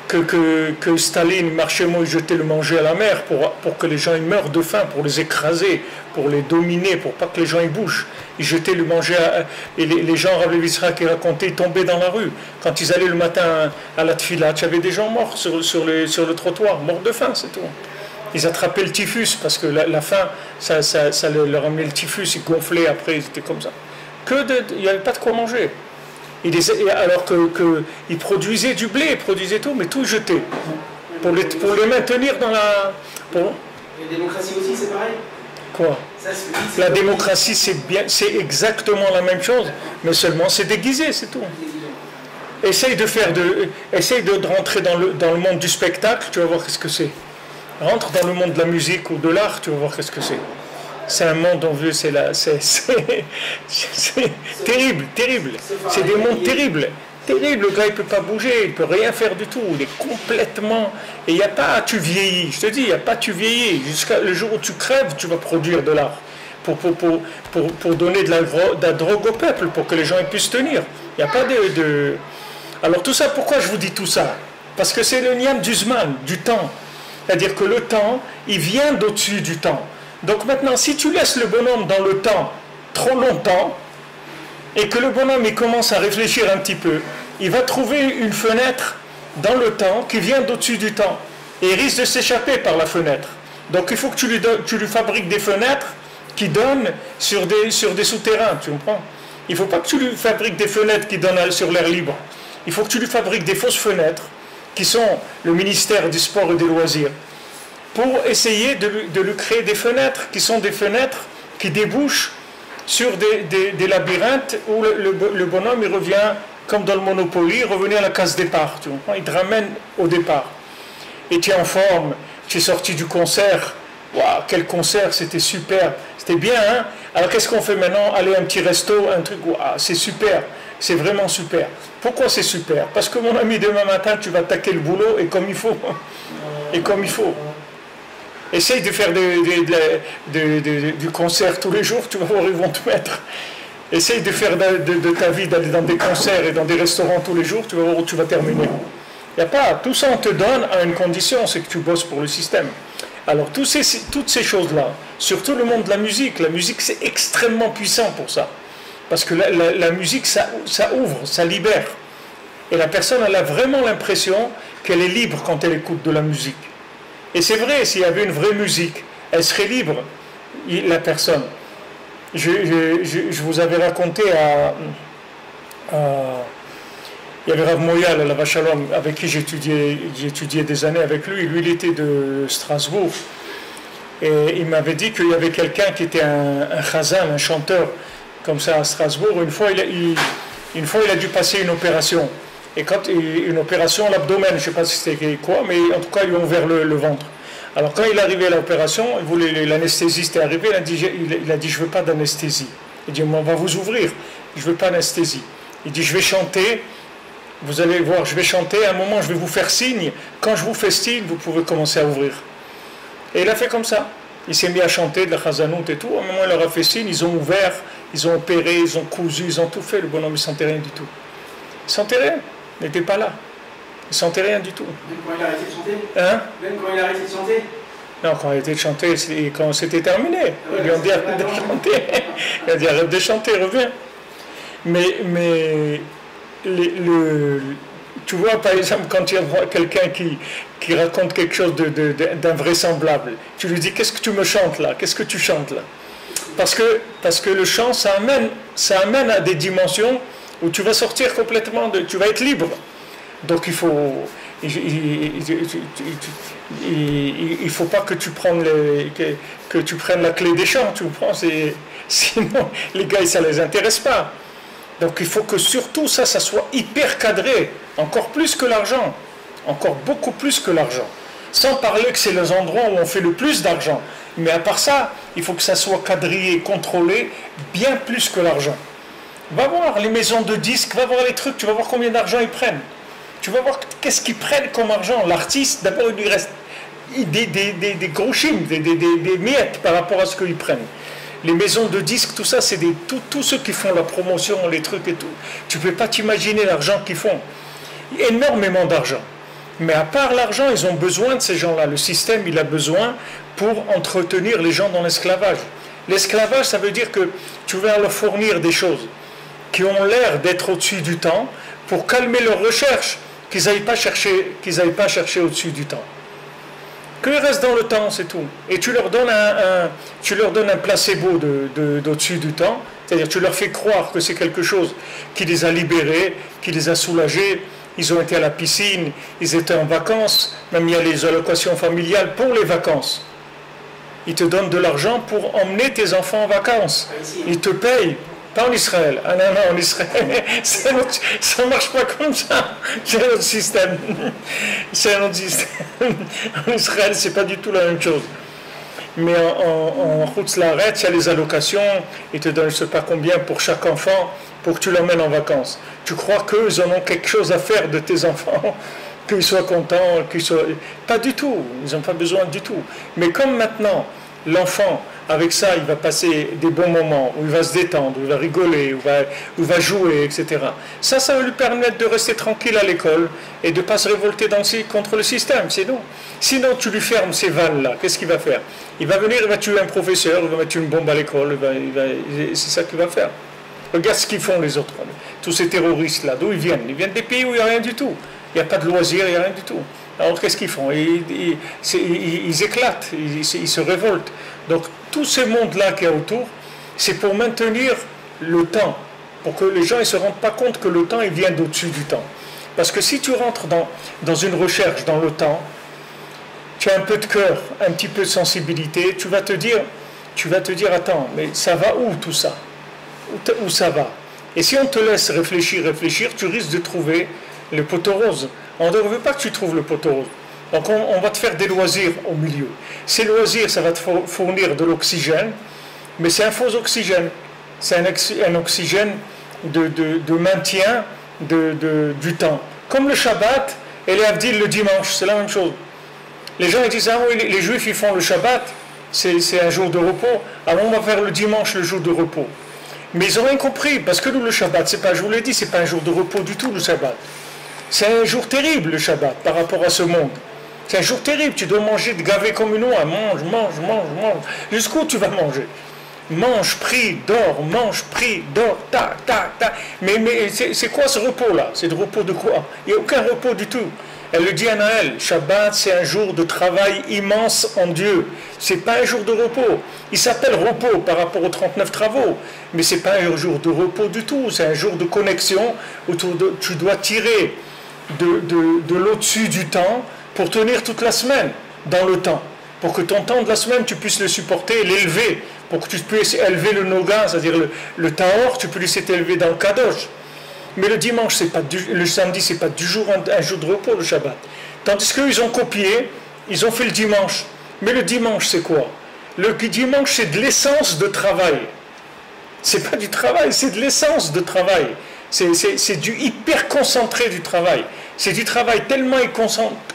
Que Staline, Marchemo, jetait le manger à la mer pour que les gens ils meurent de faim, pour les écraser, pour les dominer, pour pas que les gens ils bougent. Ils jetaient le manger et les gens, Rav Levi Yitzhak qui racontait, ils tombaient dans la rue. Quand ils allaient le matin à la tefila, il y avait des gens morts sur le trottoir, morts de faim, c'est tout. Ils attrapaient le typhus parce que la faim, ça leur amenait le typhus, ils gonflaient après, ils étaient comme ça. Il n'y avait pas de quoi manger. Alors qu'ils produisaient du blé, ils produisaient tout, mais tout jeté. Pour les maintenir dans la... La démocratie aussi, c'est pareil? Quoi? La démocratie, c'est exactement la même chose, mais seulement c'est déguisé, c'est tout. Essaye de rentrer dans le monde du spectacle, tu vas voir ce que c'est. Rentre dans le monde de la musique ou de l'art, tu vas voir ce que c'est. C'est un monde en vue, c'est terrible, terrible. C'est des mondes terribles. Terrible, le gars il ne peut pas bouger, il ne peut rien faire du tout. Il est complètement... Et il n'y a pas tu vieillis, je te dis, il n'y a pas tu vieillis. Jusqu'à le jour où tu crèves, tu vas produire de l'art. Pour donner de la drogue au peuple, pour que les gens puissent tenir. Il n'y a pas de... Alors tout ça, pourquoi je vous dis tout ça? Parce que c'est le niam du zman, du temps. C'est-à-dire que le temps, il vient d'au-dessus du temps. Donc maintenant, si tu laisses le bonhomme dans le temps trop longtemps, et que le bonhomme il commence à réfléchir un petit peu, il va trouver une fenêtre dans le temps qui vient d'au-dessus du temps. Et il risque de s'échapper par la fenêtre. Donc il faut que tu lui fabriques des fenêtres qui donnent sur des souterrains, tu comprends? Il ne faut pas que tu lui fabriques des fenêtres qui donnent sur l'air libre. Il faut que tu lui fabriques des fausses fenêtres qui sont le ministère du Sport et des Loisirs, pour essayer de lui créer des fenêtres qui sont des fenêtres qui débouchent sur des labyrinthes où le bonhomme il revient, comme dans le Monopoly, il revenait à la case départ, tu comprends? Il te ramène au départ. Et tu es en forme, tu es sorti du concert, waouh, quel concert, c'était super, c'était bien, hein? Alors qu'est-ce qu'on fait maintenant? Aller à un petit resto, un truc, waouh, c'est super. C'est vraiment super. Pourquoi c'est super? Parce que mon ami, demain matin, tu vas attaquer le boulot et comme il faut. Et comme il faut. Essaye de faire du concert tous les jours, tu vas voir, ils vont te mettre. Essaye de faire de ta vie, d'aller dans des concerts et dans des restaurants tous les jours, tu vas voir où tu vas terminer. Il n'y a pas. Tout ça, on te donne à une condition, c'est que tu bosses pour le système. Alors, toutes ces choses-là, surtout le monde de la musique c'est extrêmement puissant pour ça. Parce que la musique, ça ouvre, ça libère. Et la personne, elle a vraiment l'impression qu'elle est libre quand elle écoute de la musique. Et c'est vrai, s'il y avait une vraie musique, elle serait libre, la personne. Je vous avais raconté il y avait Rav Moyal à la Vachalom, avec qui j'ai étudié des années avec lui. Lui, il était de Strasbourg. Et il m'avait dit qu'il y avait quelqu'un qui était un chazan, un chanteur, comme ça à Strasbourg. Une fois, il a dû passer une opération. Et une opération à l'abdomen, je ne sais pas si c'était quoi, mais en tout cas, ils lui ont ouvert le ventre. Alors quand il est arrivé à l'opération, l'anesthésiste est arrivé, il a dit je ne veux pas d'anesthésie. Il dit on va vous ouvrir, je ne veux pas d'anesthésie. Il dit je vais chanter, vous allez voir, je vais chanter, à un moment je vais vous faire signe, quand je vous fais signe, vous pouvez commencer à ouvrir. Et il a fait comme ça. Il s'est mis à chanter de la chazanout et tout, à un moment il leur a fait signe, ils ont ouvert, ils ont opéré, ils ont cousu, ils ont tout fait, le bonhomme ne sentait rien du tout. Il ne sentait rien, il n'était pas là. Il ne sentait rien du tout. Même quand il a arrêté de chanter Hein? Même quand il a arrêté de chanter Non, quand il a arrêté de chanter, quand c'était terminé. Ils lui ont dit arrête de chanter. Il a dit arrête de chanter, reviens. Mais tu vois, par exemple, quand tu vois quelqu'un qui raconte quelque chose d'invraisemblable, tu lui dis qu'est-ce que tu me chantes là? Qu'est-ce que tu chantes là? Parce que le chant, ça amène à des dimensions où tu vas sortir complètement, tu vas être libre. Donc il faut pas que tu prennes la clé des champs, tu comprends, sinon les gars ça les intéresse pas. Donc il faut que surtout ça soit hyper cadré, encore plus que l'argent, encore beaucoup plus que l'argent. Sans parler que c'est les endroits où on fait le plus d'argent. Mais à part ça, il faut que ça soit quadrillé, contrôlé, bien plus que l'argent. Va voir les maisons de disques, va voir les trucs, tu vas voir combien d'argent ils prennent. Tu vas voir qu'est-ce qu'ils prennent comme argent. L'artiste, d'abord, il lui reste des gros chimes, des miettes par rapport à ce qu'ils prennent. Les maisons de disques, tout ça, c'est tous ceux qui font la promotion, les trucs et tout. Tu ne peux pas t'imaginer l'argent qu'ils font. Énormément d'argent. Mais à part l'argent, ils ont besoin de ces gens-là. Le système, il a besoin pour entretenir les gens dans l'esclavage. L'esclavage, ça veut dire que tu vas leur fournir des choses qui ont l'air d'être au-dessus du temps pour calmer leurs recherches, qu'ils n'aillent pas chercher au-dessus du temps. Qu'ils restent dans le temps, c'est tout. Et tu leur donnes un placebo d'au-dessus du temps, c'est-à-dire tu leur fais croire que c'est quelque chose qui les a libérés, qui les a soulagés. Ils ont été à la piscine, ils étaient en vacances, même il y a les allocations familiales pour les vacances. Ils te donnent de l'argent pour emmener tes enfants en vacances. Ils te payent. Pas en Israël. Ah non, en Israël, ça ne marche pas comme ça. C'est un autre système. C'est un autre système. En Israël, c'est pas du tout la même chose. Mais en Chutz La'aretz, il y a les allocations. Ils te donnent je ne sais pas combien pour chaque enfant pour que tu l'emmènes en vacances. Tu crois qu'eux, ils en ont quelque chose à faire de tes enfants, qu'ils soient contents, Pas du tout. Ils n'ont pas besoin du tout. Mais comme maintenant, l'enfant, avec ça, il va passer des bons moments, où il va se détendre, où il va rigoler, où il va jouer, etc. Ça va lui permettre de rester tranquille à l'école et de ne pas se révolter contre le système, c'est non. Sinon, tu lui fermes ces vannes-là, qu'est-ce qu'il va faire? Il va venir, il va tuer un professeur, il va mettre une bombe à l'école, c'est ça qu'il va faire. Regarde ce qu'ils font les autres, tous ces terroristes-là, d'où ils viennent? Ils viennent des pays où il n'y a rien du tout. Il n'y a pas de loisirs, il n'y a rien du tout. Alors qu'est-ce qu'ils font? Ils éclatent, ils se révoltent. Donc tout ce monde-là qui est autour, c'est pour maintenir le temps, pour que les gens ne se rendent pas compte que le temps il vient d'au-dessus du temps. Parce que si tu rentres dans une recherche dans le temps, tu as un peu de cœur, un petit peu de sensibilité, tu vas te dire attends, mais ça va où tout ça? Où ça va? Et si on te laisse réfléchir, tu risques de trouver le poteau rose. On ne veut pas que tu trouves le poteau rose. Donc on va te faire des loisirs au milieu. Ces loisirs, ça va te fournir de l'oxygène, mais c'est un faux oxygène. C'est un oxygène de maintien du temps. Comme le Shabbat et les Havdil le dimanche, c'est la même chose. Les gens ils disent, ah oui, les Juifs ils font le Shabbat, c'est un jour de repos, alors on va faire le dimanche le jour de repos. Mais ils n'ont rien compris, parce que nous le Shabbat, je vous l'ai dit, c'est pas un jour de repos du tout le Shabbat. C'est un jour terrible le Shabbat par rapport à ce monde. C'est un jour terrible, tu dois manger de gavé comme une oie, mange. Jusqu'où tu vas manger? Mange, prie, dors, ta. Mais c'est quoi ce repos-là? C'est le repos de quoi? Il n'y a aucun repos du tout. Elle le dit à Noël, Shabbat c'est un jour de travail immense en Dieu. C'est pas un jour de repos. Il s'appelle repos par rapport aux 39 travaux, mais c'est pas un jour de repos du tout. C'est un jour de connexion où tu dois tirer de l'au-dessus du temps pour tenir toute la semaine dans le temps. pour que ton temps de la semaine, tu puisses le supporter et l'élever, pour que tu puisses élever le noga, c'est-à-dire le tahor, tu peux laisser t'élever dans le kadosh. Mais le dimanche, le samedi, c'est pas du jour un jour de repos, le Shabbat. Tandis qu'eux, ils ont copié, ils ont fait le dimanche. Mais le dimanche, c'est quoi? Le dimanche, c'est de l'essence de travail. C'est pas du travail, c'est de l'essence de travail. C'est du hyper concentré du travail. C'est du travail tellement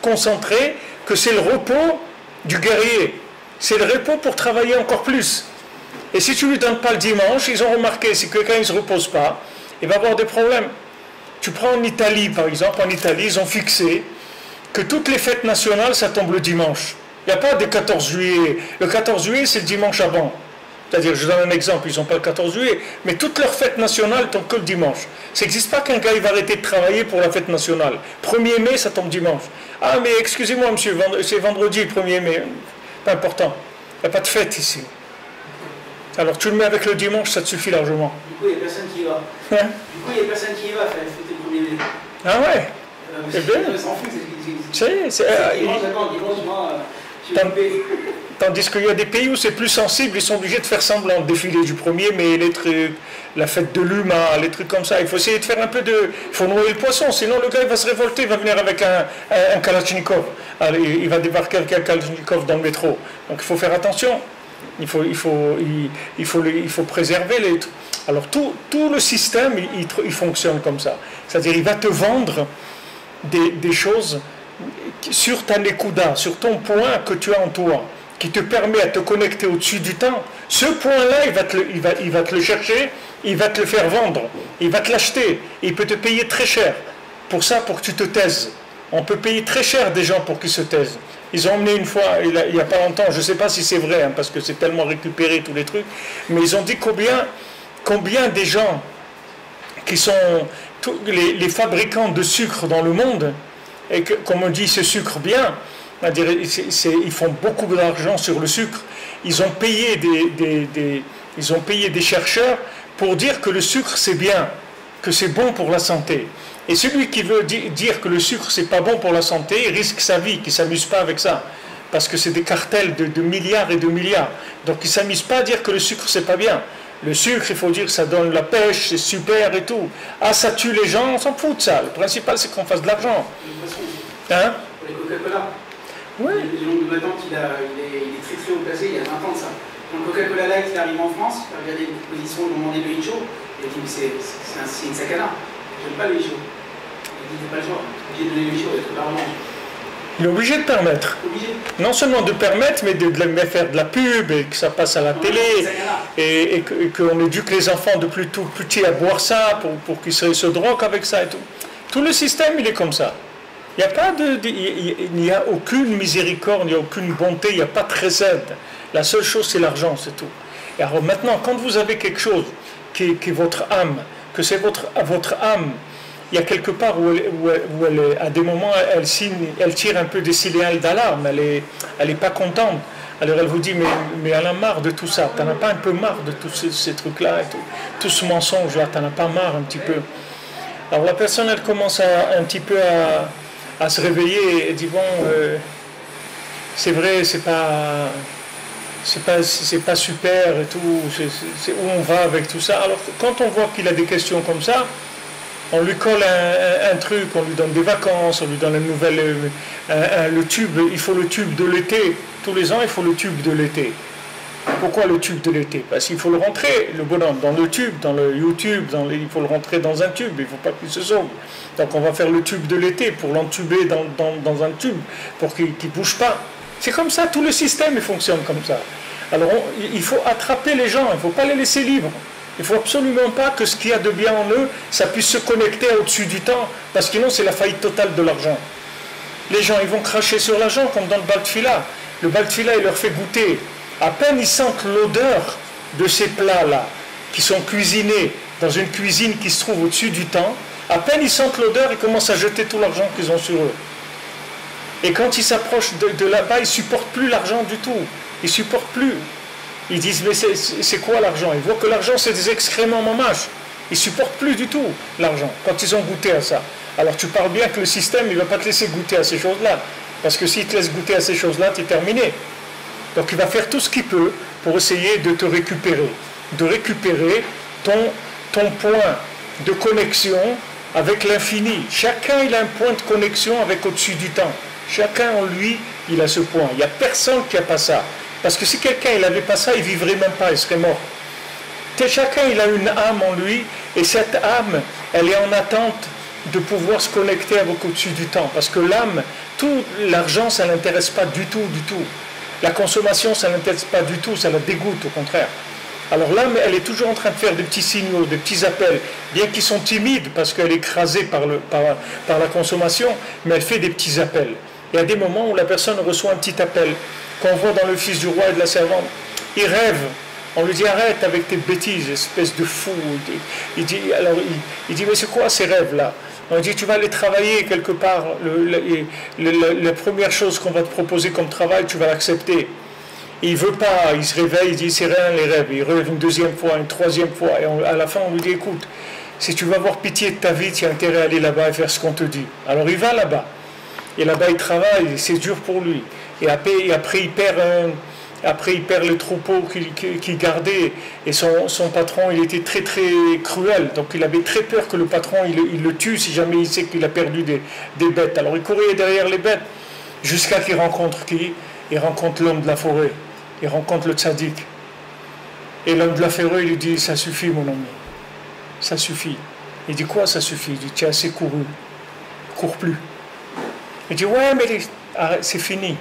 concentré que c'est le repos du guerrier. C'est le repos pour travailler encore plus. Et si tu ne lui donnes pas le dimanche, ils ont remarqué, si quelqu'un ne se repose pas, il va avoir des problèmes. Tu prends en Italie, par exemple, en Italie, ils ont fixé que toutes les fêtes nationales, ça tombe le dimanche. Il n'y a pas de 14 juillet. Le 14 juillet, c'est le dimanche avant. C'est-à-dire, je donne un exemple, ils n'ont pas le 14 juillet, mais toutes leurs fêtes nationales tombent que le dimanche. Ça n'existe pas qu'un gars il va arrêter de travailler pour la fête nationale. 1er mai, ça tombe dimanche. Ah, mais excusez-moi, monsieur, c'est vendredi, 1er mai. Pas important. Il n'y a pas de fête ici. Alors, tu le mets avec le dimanche, ça te suffit largement. Du coup, il n'y a personne qui y va. Hein? Du coup, il n'y a personne qui y va faire fêter le 1er mai. Ah ouais? C'est bien. Ils s'en foutent. Dimanche, moi, je suis occupé. Tandis qu'il y a des pays où c'est plus sensible, ils sont obligés de faire semblant de défiler du 1er mai, les trucs, la fête de l'humain, les trucs comme ça. Il faut essayer de faire un peu de... Il faut noyer le poisson, sinon le gars il va se révolter, il va venir avec un Kalachnikov. Alors, il va débarquer avec un Kalachnikov dans le métro. Donc il faut faire attention. Il faut préserver les... Alors tout le système, il fonctionne comme ça. C'est-à-dire il va te vendre des choses sur ta nekuda, sur ton point que tu as en toi, qui te permet à te connecter au-dessus du temps. Ce point-là, il va te le chercher, il va te le faire vendre, il va te l'acheter, il peut te payer très cher pour ça, pour que tu te taises. On peut payer très cher des gens pour qu'ils se taisent. Ils ont emmené une fois, il n'y a pas longtemps, je ne sais pas si c'est vrai, hein, parce que c'est tellement récupéré tous les trucs, mais ils ont dit combien des gens qui sont les fabricants de sucre dans le monde, et que, comme on dit, ce sucre bien, c'est-à-dire, ils font beaucoup d'argent sur le sucre. Ils ont payé des chercheurs pour dire que le sucre c'est bien, que c'est bon pour la santé. Et celui qui veut dire que le sucre c'est pas bon pour la santé, il risque sa vie, qu'il ne s'amuse pas avec ça. Parce que c'est des cartels de milliards et de milliards. Donc ils ne s'amusent pas à dire que le sucre c'est pas bien. Le sucre, il faut dire que ça donne la pêche, c'est super et tout. Ah, ça tue les gens, on s'en fout de ça. Le principal c'est qu'on fasse de l'argent. Hein? Pour les Coca-Cola. Ouais. Le nom de ma tante, il est très très haut placé, il y a 20 ans de ça. Quand le Coca-Cola Light il arrive en France, il a regardé une position au moment des Beijou, il a dit mais c'est une sakana, j'aime pas le Beijou. Il a dit j'ai pas le choix, j'ai donné le Beijou avec l'argent. Il est obligé de permettre. Obligé. Non seulement de permettre, mais de faire de la pub et que ça passe à la télé et qu'on éduque les enfants de plus tout petits à boire ça pour qu'ils se droguent avec ça et tout. Tout le système, il est comme ça. Il n'y a aucune miséricorde, il n'y a aucune bonté, il n'y a pas de recette. La seule chose, c'est l'argent, c'est tout. Et alors maintenant, quand vous avez quelque chose qui est votre âme, que c'est votre âme, il y a quelque part où elle est, à des moments, elle tire un peu des signaux d'alarme, elle est pas contente. Alors elle vous dit, mais elle a marre de tout ça, t'en as pas un peu marre de tous ces trucs-là, et tout ce mensonge-là, t'en as pas marre un petit peu. Alors la personne, elle commence un petit peu à se réveiller et dit bon, c'est vrai, c'est pas super et tout, c'est où on va avec tout ça. Alors quand on voit qu'il a des questions comme ça, on lui colle un truc, on lui donne des vacances, on lui donne une nouvelle, le tube, il faut le tube de l'été. Tous les ans, il faut le tube de l'été. Pourquoi le tube de l'été? Parce qu'il faut le rentrer, le bonhomme, dans le tube, dans le YouTube, il faut le rentrer dans un tube, il ne faut pas qu'il se sauve. Donc on va faire le tube de l'été pour l'entuber dans un tube, pour qu'il ne bouge pas. C'est comme ça, tout le système il fonctionne comme ça. Alors il faut attraper les gens, il ne faut pas les laisser libres. Il ne faut absolument pas que ce qu'il y a de bien en eux, ça puisse se connecter au-dessus du temps, parce que sinon c'est la faillite totale de l'argent. Les gens, ils vont cracher sur l'argent comme dans le baltfila. Le baltfila, il leur fait goûter. À peine ils sentent l'odeur de ces plats-là, qui sont cuisinés dans une cuisine qui se trouve au-dessus du temps, à peine ils sentent l'odeur, ils commencent à jeter tout l'argent qu'ils ont sur eux. Et quand ils s'approchent de là-bas, ils ne supportent plus l'argent du tout. Ils ne supportent plus. Ils disent, mais c'est quoi l'argent? Ils voient que l'argent, c'est des excréments mamaches. Ils ne supportent plus du tout l'argent, quand ils ont goûté à ça. Alors tu parles bien que le système, il ne va pas te laisser goûter à ces choses-là. Parce que s'il te laisse goûter à ces choses-là, tu es terminé. Donc il va faire tout ce qu'il peut pour essayer de te récupérer, de récupérer ton point de connexion avec l'infini. Chacun il a un point de connexion avec au-dessus du temps. Chacun en lui, il a ce point. Il n'y a personne qui n'a pas ça. Parce que si quelqu'un il n'avait pas ça, il ne vivrait même pas, il serait mort. Chacun il a une âme en lui, et cette âme, elle est en attente de pouvoir se connecter avec au-dessus du temps. Parce que l'âme, tout l'argent, ça ne l'intéresse pas du tout, du tout. La consommation, ça ne l'intéresse pas du tout, ça la dégoûte au contraire. Alors l'âme, elle est toujours en train de faire des petits signaux, des petits appels, bien qu'ils sont timides parce qu'elle est écrasée par la consommation, mais elle fait des petits appels. Il y a des moments où la personne reçoit un petit appel, qu'on voit dans le fils du roi et de la servante. Il rêve, on lui dit arrête avec tes bêtises, espèce de fou. Il dit mais c'est quoi ces rêves-là? On dit tu vas aller travailler quelque part, la première chose qu'on va te proposer comme travail, tu vas l'accepter. Il ne veut pas, il se réveille, il dit c'est rien les rêves, il rêve une deuxième fois, une troisième fois, et à la fin on lui dit écoute, si tu veux avoir pitié de ta vie, tu as intérêt à aller là-bas et faire ce qu'on te dit. Alors il va là-bas, et là-bas il travaille, c'est dur pour lui, et après il perd le troupeau qu'il gardait, et son patron il était très très cruel, donc il avait très peur que le patron il le tue si jamais il sait qu'il a perdu des bêtes. Alors il courait derrière les bêtes, jusqu'à qu'il rencontre qui? Il rencontre l'homme de la forêt, il rencontre le tzaddik. Et l'homme de la forêt, il lui dit, ça suffit mon ami, ça suffit. Il dit, quoi ça suffit? Il dit, tu as assez couru, cours plus. Il dit, ouais, mais c'est fini.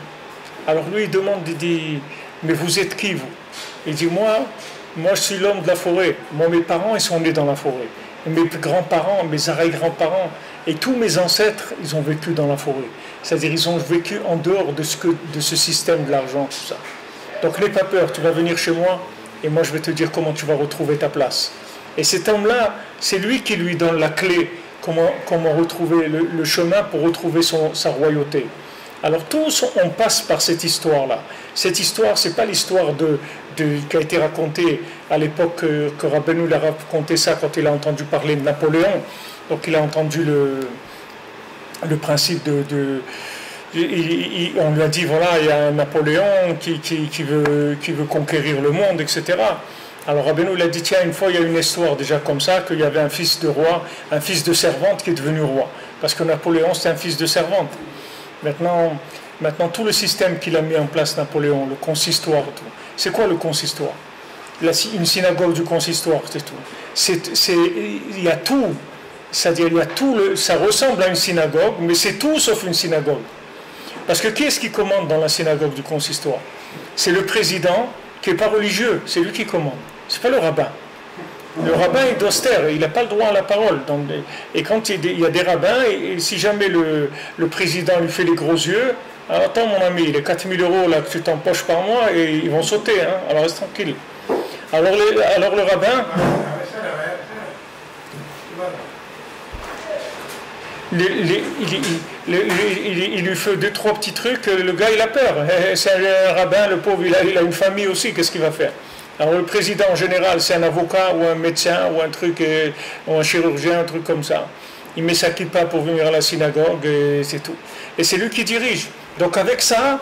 Alors lui, il demande, il dit, mais vous êtes qui vous? Il dit, moi je suis l'homme de la forêt. Moi, mes parents, ils sont nés dans la forêt. Et mes grands-parents, mes arrière-grands-parents, et tous mes ancêtres, ils ont vécu dans la forêt. C'est-à-dire ils ont vécu en dehors de ce système de l'argent, tout ça. Donc n'aie pas peur, tu vas venir chez moi et moi je vais te dire comment tu vas retrouver ta place. Et cet homme-là, c'est lui qui lui donne la clé, comment retrouver le chemin pour retrouver sa royauté. Alors tous, on passe par cette histoire-là. Cette histoire, ce n'est pas l'histoire qui a été racontée à l'époque que Rabbeinu l'a raconté ça quand il a entendu parler de Napoléon. Donc il a entendu le principe on lui a dit voilà, il y a un Napoléon qui veut conquérir le monde, etc. Alors Rabbeinu il a dit tiens, une fois il y a une histoire déjà comme ça, qu'il y avait un fils de roi, un fils de servante qui est devenu roi. Parce que Napoléon c'était un fils de servante. Maintenant tout le système qu'il a mis en place Napoléon, le consistoire, tout. C'est quoi le consistoire? Une synagogue du consistoire, c'est tout. Il y a tout. C'est-à-dire, ça ressemble à une synagogue, mais c'est tout sauf une synagogue. Parce que qui est-ce qui commande dans la synagogue du consistoire? C'est le président qui n'est pas religieux, c'est lui qui commande. Ce n'est pas le rabbin. Le rabbin, il doit se taire, il n'a pas le droit à la parole. Et quand il y a des rabbins, et si jamais le président lui fait les gros yeux, alors attends mon ami, les 4 000 € là, que tu t'empoches par mois, et ils vont sauter, hein, alors reste tranquille. Alors le rabbin... Il lui fait 2-3 petits trucs, le gars il a peur. C'est un rabbin, le pauvre, il a une famille aussi, qu'est-ce qu'il va faire? Alors le président en général, c'est un avocat ou un médecin ou un truc, ou un chirurgien, un truc comme ça. Il met sa kippa pour venir à la synagogue et c'est tout. Et c'est lui qui dirige. Donc avec ça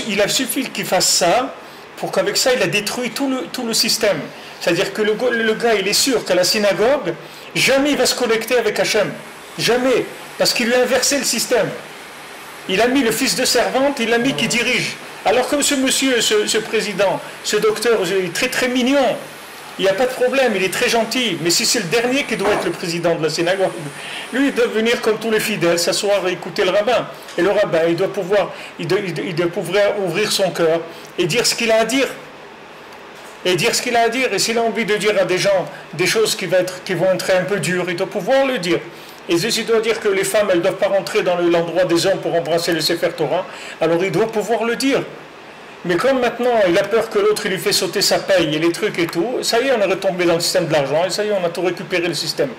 il a suffi qu'il fasse ça pour qu'avec ça il a détruit tout le système. C'est-à-dire que le gars il est sûr qu'à la synagogue, jamais il va se connecter avec Hachem. Jamais, parce qu'il lui a inversé le système. Il a mis le fils de servante, il l'a mis qui dirige. Alors que ce président, ce docteur, il est très très mignon, il n'y a pas de problème, il est très gentil, mais si c'est le dernier qui doit être le président de la synagogue, lui il doit venir comme tous les fidèles, s'asseoir et écouter le rabbin. Et le rabbin, il doit pouvoir ouvrir son cœur et dire ce qu'il a à dire. Et dire ce qu'il a à dire. Et s'il a envie de dire à des gens des choses qui vont être un peu dures, il doit pouvoir le dire. Et il doit dire que les femmes, elles ne doivent pas rentrer dans l'endroit des hommes pour embrasser le Sefer Torah, alors il doit pouvoir le dire. Mais comme maintenant, il a peur que l'autre lui fait sauter sa paye et les trucs et tout, ça y est, on est retombé dans le système de l'argent, et ça y est, on a tout récupéré le système.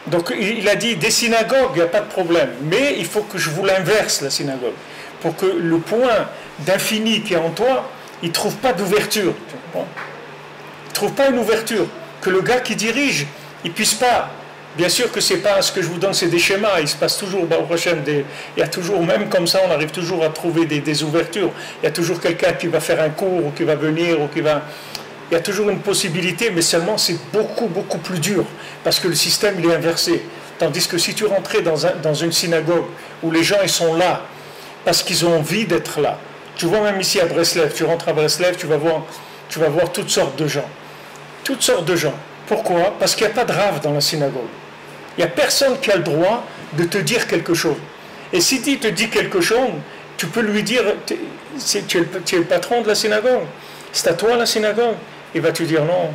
Donc il a dit, des synagogues, il n'y a pas de problème, mais il faut que je vous l'inverse, la synagogue, pour que le point d'infini qui est en toi, il ne trouve pas d'ouverture. Il ne trouve pas une ouverture, que le gars qui dirige, il ne puisse pas Bien sûr que c'est pas ce que je vous donne, c'est des schémas. Il se passe toujours, au prochain, il y a toujours, même comme ça, on arrive toujours à trouver des ouvertures. Il y a toujours quelqu'un qui va faire un cours ou qui va venir ou qui va. Il y a toujours une possibilité, mais seulement c'est beaucoup, beaucoup plus dur parce que le système il est inversé. Tandis que si tu rentrais dans une synagogue où les gens ils sont là parce qu'ils ont envie d'être là, tu vois même ici à Breslev, tu rentres à Breslev, tu vas voir toutes sortes de gens. Toutes sortes de gens. Pourquoi? Parce qu'il n'y a pas de rave dans la synagogue. Il n'y a personne qui a le droit de te dire quelque chose. Et si il te dit quelque chose, tu peux lui dire, tu es le patron de la synagogue, c'est à toi la synagogue. Il va te dire non,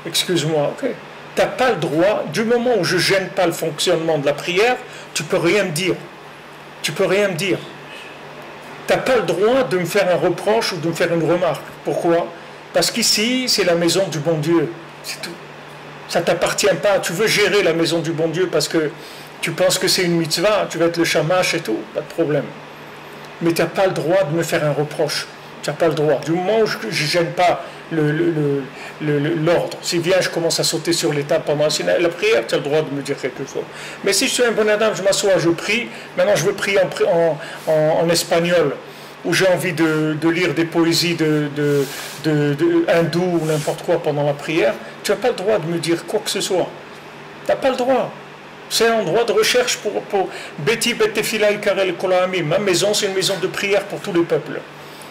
excuse-moi, ok. Tu n'as pas le droit, du moment où je ne gêne pas le fonctionnement de la prière, tu ne peux rien me dire. Tu ne peux rien me dire. Tu n'as pas le droit de me faire un reproche ou de me faire une remarque. Pourquoi? Parce qu'ici, c'est la maison du bon Dieu. C'est tout. Ça ne t'appartient pas. Tu veux gérer la maison du bon Dieu parce que tu penses que c'est une mitzvah, tu vas être le shamash et tout, pas de problème. Mais tu n'as pas le droit de me faire un reproche. Tu n'as pas le droit. Du moment où je ne gêne pas l'ordre, si bien je commence à sauter sur les tables pendant la prière, tu as le droit de me dire quelque chose. Mais si je suis un bon adam, je m'assois, je prie, maintenant je veux prier en espagnol, où j'ai envie de lire des poésies hindoues ou n'importe quoi pendant la prière, tu n'as pas le droit de me dire quoi que ce soit. Tu n'as pas le droit. C'est un endroit de recherche pour Beti Betefila Ikarel Kolaami. Ma maison, c'est une maison de prière pour tous les peuples.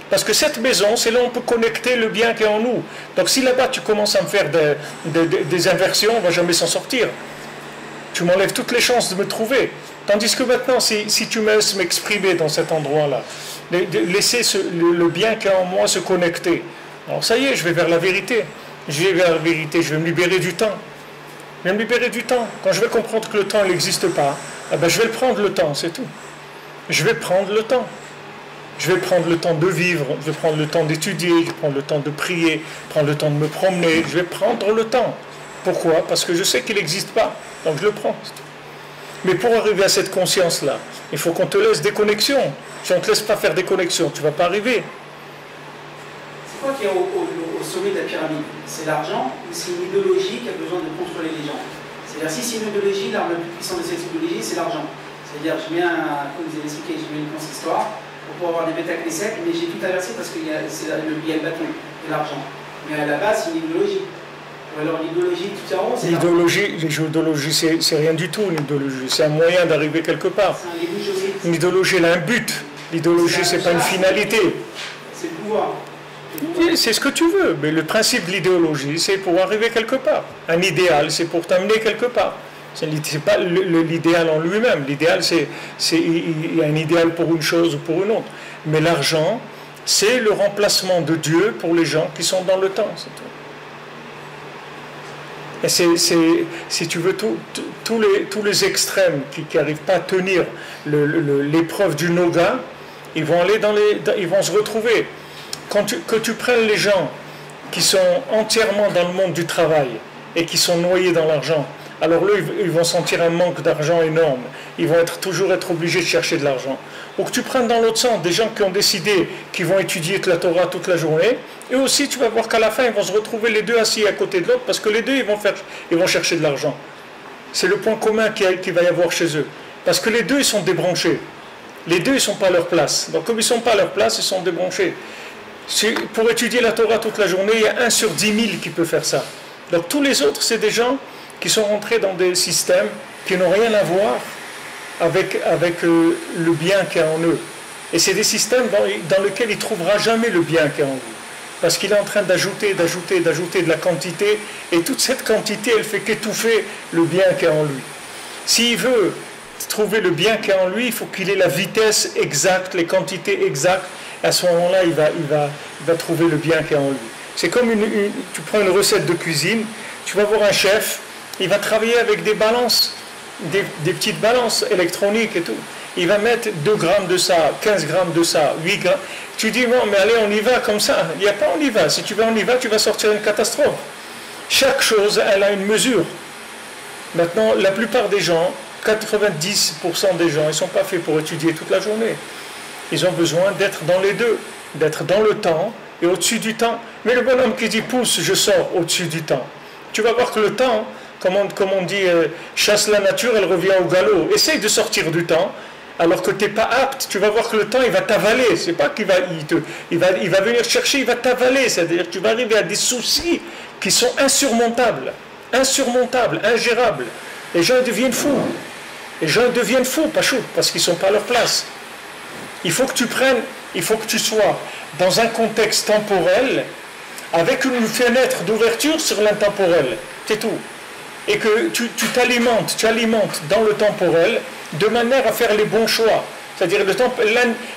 Parce que cette maison, c'est là où on peut connecter le bien qui est en nous. Donc si là-bas tu commences à me faire des inversions, on ne va jamais s'en sortir. Tu m'enlèves toutes les chances de me trouver. Tandis que maintenant, si tu me laisses m'exprimer dans cet endroit-là, laisser le bien qui est en moi se connecter, alors ça y est, je vais vers la vérité. Je vais vers la vérité, je vais me libérer du temps. Je vais me libérer du temps. Quand je vais comprendre que le temps n'existe pas, eh ben, je vais le prendre le temps, c'est tout. Je vais prendre le temps. Je vais prendre le temps de vivre, je vais prendre le temps d'étudier, je vais prendre le temps de prier, prendre le temps de me promener, je vais prendre le temps. Pourquoi? Parce que je sais qu'il n'existe pas, donc je le prends. Mais pour arriver à cette conscience-là, il faut qu'on te laisse des connexions. Si on ne te laisse pas faire des connexions, tu ne vas pas arriver. C'est quoi qui est au sommet de la pyramide? C'est l'argent ou c'est une idéologie qui a besoin de contrôler les gens? C'est-à-dire si c'est une idéologie, l'arme la plus puissante de cette idéologie, c'est l'argent. C'est-à-dire, comme vous avez expliqué, je mets une consistoire pour avoir des bêta-clés, mais j'ai tout inversé parce qu'il y a le bâton et l'argent. Mais à la base, c'est une idéologie. Ou alors l'idéologie tout en haut, c'est l'idéologie, c'est rien du tout, une idéologie. C'est un moyen d'arriver quelque part. Une idéologie, elle a un but. L'idéologie, c'est pas une finalité. C'est le pouvoir. C'est ce que tu veux, mais le principe de l'idéologie, c'est pour arriver quelque part. Un idéal, c'est pour t'amener quelque part. Ce n'est pas l'idéal en lui-même. L'idéal, il y a un idéal pour une chose ou pour une autre. Mais l'argent, c'est le remplacement de Dieu pour les gens qui sont dans le temps. C'est tout. Et si tu veux, tous les extrêmes qui n'arrivent pas à tenir l'épreuve du Noga, ils vont se retrouver. Que tu prennes les gens qui sont entièrement dans le monde du travail et qui sont noyés dans l'argent, alors là, ils vont sentir un manque d'argent énorme. Ils vont toujours être obligés de chercher de l'argent. Ou que tu prennes dans l'autre sens des gens qui ont décidé qu'ils vont étudier la Torah toute la journée, et aussi tu vas voir qu'à la fin, ils vont se retrouver les deux assis à côté de l'autre, parce que les deux, ils vont chercher de l'argent. C'est le point commun qu'il va y avoir chez eux. Parce que les deux, ils sont débranchés. Les deux, ils ne sont pas à leur place. Donc comme ils ne sont pas à leur place, ils sont débranchés. Pour étudier la Torah toute la journée, il y a 1 sur 10 000 qui peut faire ça. Donc tous les autres, c'est des gens qui sont rentrés dans des systèmes qui n'ont rien à voir avec le bien qu'il y a en eux. Et c'est des systèmes dans lesquels il ne trouvera jamais le bien qu'il y a en lui. Parce qu'il est en train d'ajouter de la quantité, et toute cette quantité, elle fait qu'étouffer le bien qu'il y a en lui. S'il veut trouver le bien qu'il y a en lui, il faut qu'il ait la vitesse exacte, les quantités exactes. À ce moment-là, il va trouver le bien qu'il y a en lui. C'est comme tu prends une recette de cuisine, tu vas voir un chef, il va travailler avec des balances, des petites balances électroniques et tout. Il va mettre 2 grammes de ça, 15 grammes de ça, 8 grammes. Tu dis, bon, mais allez, on y va comme ça. Il n'y a pas on y va. Si tu vas on y va, tu vas sortir une catastrophe. Chaque chose, elle a une mesure. Maintenant, la plupart des gens, 90% des gens, ils ne sont pas faits pour étudier toute la journée. Ils ont besoin d'être dans les deux, d'être dans le temps et au-dessus du temps. Mais le bonhomme qui dit pousse, je sors au-dessus du temps. Tu vas voir que le temps, comme on dit, chasse la nature, elle revient au galop. Essaye de sortir du temps, alors que tu n'es pas apte. Tu vas voir que le temps, il va t'avaler. C'est pas qu'il va, il va venir chercher, il va t'avaler. C'est-à-dire que tu vas arriver à des soucis qui sont insurmontables, ingérables. Les gens deviennent fous. Les gens deviennent fous, pas chou, parce qu'ils ne sont pas à leur place. Il faut que tu sois dans un contexte temporel, avec une fenêtre d'ouverture sur l'intemporel. C'est tout. Et que tu alimentes dans le temporel de manière à faire les bons choix. C'est-à-dire,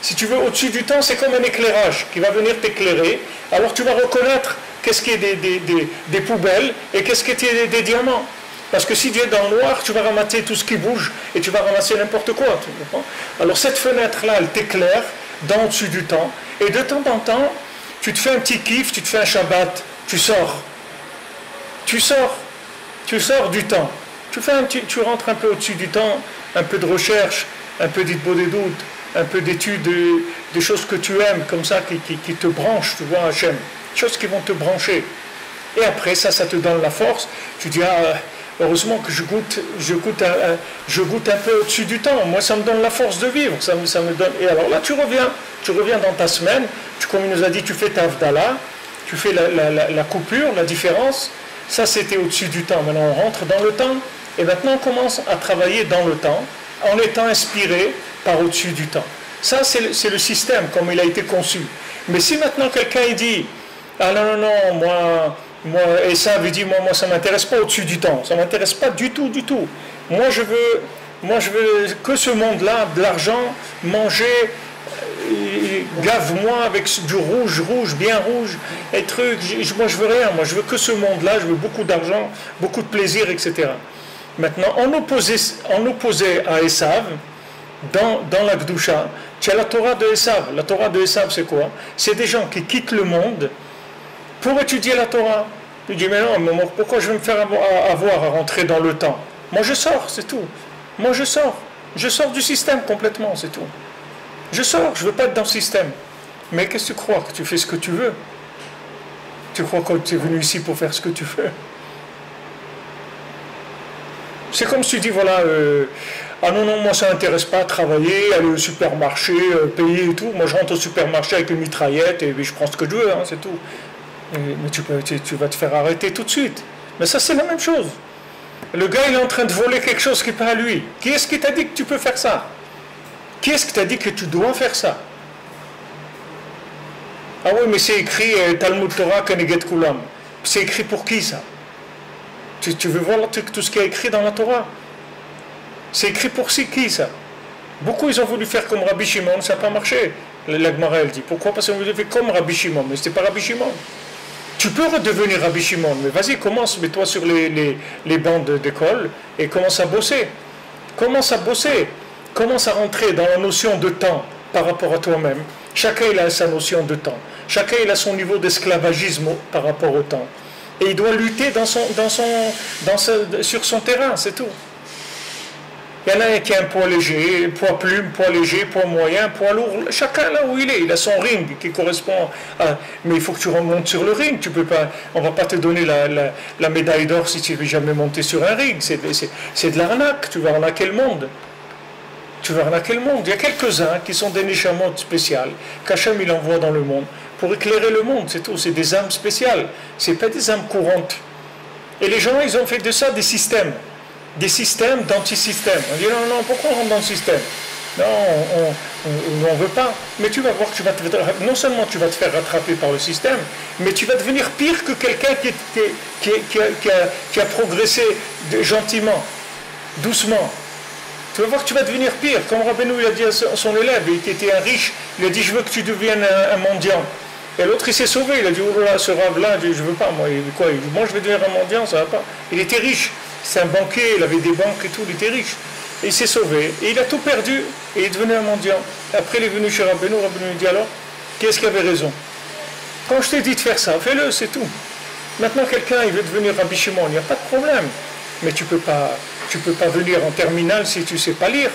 si tu veux, au-dessus du temps, c'est comme un éclairage qui va venir t'éclairer. Alors tu vas reconnaître qu'est-ce qui est des poubelles et qu'est-ce qui est des diamants. Parce que si tu es dans le noir, tu vas ramasser tout ce qui bouge et tu vas ramasser n'importe quoi. Alors cette fenêtre-là, elle t'éclaire dans au-dessus du temps. Et de temps en temps, tu te fais un petit kiff, tu te fais un Shabbat, tu sors. Tu sors du temps. Tu rentres un peu au-dessus du temps, un peu de recherche, un peu d'idbo des doutes, un peu d'études, des choses que tu aimes, comme ça, qui te branchent, tu vois, Hachem. Des choses qui vont te brancher. Et après, ça te donne la force. Tu dis, heureusement que je goûte un peu au-dessus du temps. Moi, ça me donne la force de vivre. Ça me donne... Et alors là, tu reviens dans ta semaine. Comme il nous a dit, tu fais ta Havdalah, tu fais la coupure, la différence. Ça, c'était au-dessus du temps. Maintenant, on rentre dans le temps. Et maintenant, on commence à travailler dans le temps, en étant inspiré par au-dessus du temps. Ça, c'est le système, comme il a été conçu. Mais si maintenant quelqu'un il dit, ah non, moi, et ça veut dire, moi ça ne m'intéresse pas au-dessus du temps, ça ne m'intéresse pas du tout. Moi je veux que ce monde-là, de l'argent, manger, gave-moi avec du rouge, bien rouge, et trucs, moi je veux rien, moi je veux que ce monde-là, je veux beaucoup d'argent, beaucoup de plaisir, etc. Maintenant, en opposé à Esav, dans la Gdusha, tu as la Torah de Esav. La Torah de Esav, c'est quoi? C'est des gens qui quittent le monde pour étudier la Torah. Tu dis, mais non, mais pourquoi je vais me faire avoir à rentrer dans le temps? Moi je sors, c'est tout. Moi je sors. Je sors du système complètement, c'est tout. Je sors, je ne veux pas être dans le système. Mais qu'est-ce que tu crois? Que tu fais ce que tu veux? Tu crois que tu es venu ici pour faire ce que tu veux? C'est comme si tu dis, voilà, ah non, moi ça ne m'intéresse pas, travailler, aller au supermarché, payer et tout. Moi je rentre au supermarché avec une mitraillette et je prends ce que je veux, hein, c'est tout. Mais tu vas te faire arrêter tout de suite. Mais ça c'est la même chose. Le gars il est en train de voler quelque chose qui n'est pas à lui. Qui est-ce qui t'a dit que tu peux faire ça? Qui est-ce qui t'a dit que tu dois faire ça? Ah oui, mais c'est écrit Talmud Torah Keneget Kulam. C'est écrit pour qui ça? Tu veux voir tout ce qui est écrit dans la Torah? C'est écrit pour qui ça? Beaucoup ils ont voulu faire comme Rabbi Shimon, ça n'a pas marché. La Gemara elle dit. Pourquoi? Parce qu'on voulait faire comme Rabbi Shimon, mais c'était pas Rabbi Shimon. Tu peux redevenir Rabbi Shimon, mais vas-y, mets-toi sur les bancs d'école et commence à bosser. Commence à rentrer dans la notion de temps par rapport à toi-même. Chacun il a sa notion de temps. Chacun il a son niveau d'esclavagisme par rapport au temps. Et il doit lutter sur son terrain, c'est tout. Il y en a un qui a un poids léger, poids plume, poids léger, poids moyen, poids lourd. Chacun là où il a son ring qui correspond à... Mais il faut que tu remontes sur le ring. Tu peux pas, on ne va pas te donner la médaille d'or si tu n'es jamais monté sur un ring. C'est de l'arnaque. Tu vas arnaquer le monde. Il y a quelques-uns qui sont des neshamot spéciales qu'Hachem il envoie dans le monde pour éclairer le monde, c'est tout. C'est des âmes spéciales. Ce n'est pas des âmes courantes. Et les gens, ils ont fait de ça des systèmes d'antisystèmes. On dit non, pourquoi on rentre dans le système? Non, on ne veut pas. Mais tu vas voir que non seulement tu vas te faire rattraper par le système, mais tu vas devenir pire que quelqu'un qui a progressé gentiment, doucement. Tu vas voir que tu vas devenir pire. Comme Rabbeinu il a dit à son élève, qui était un riche, il a dit je veux que tu deviennes un mendiant. Et l'autre il s'est sauvé, il a dit oh là, ce rave-là, je veux pas, moi je vais devenir un mendiant, ça va pas. Il était riche, c'est un banquier, il avait des banques et tout, il était riche. Et il s'est sauvé, et il a tout perdu, et il est devenu un mendiant. Après il est venu chez Rabbeinu lui dit alors, qui est-ce qui avait raison? Quand je t'ai dit de faire ça, fais-le, c'est tout. Maintenant quelqu'un il veut devenir Rabbi Shimon, il n'y a pas de problème. Mais tu peux pas venir en terminale si tu ne sais pas lire.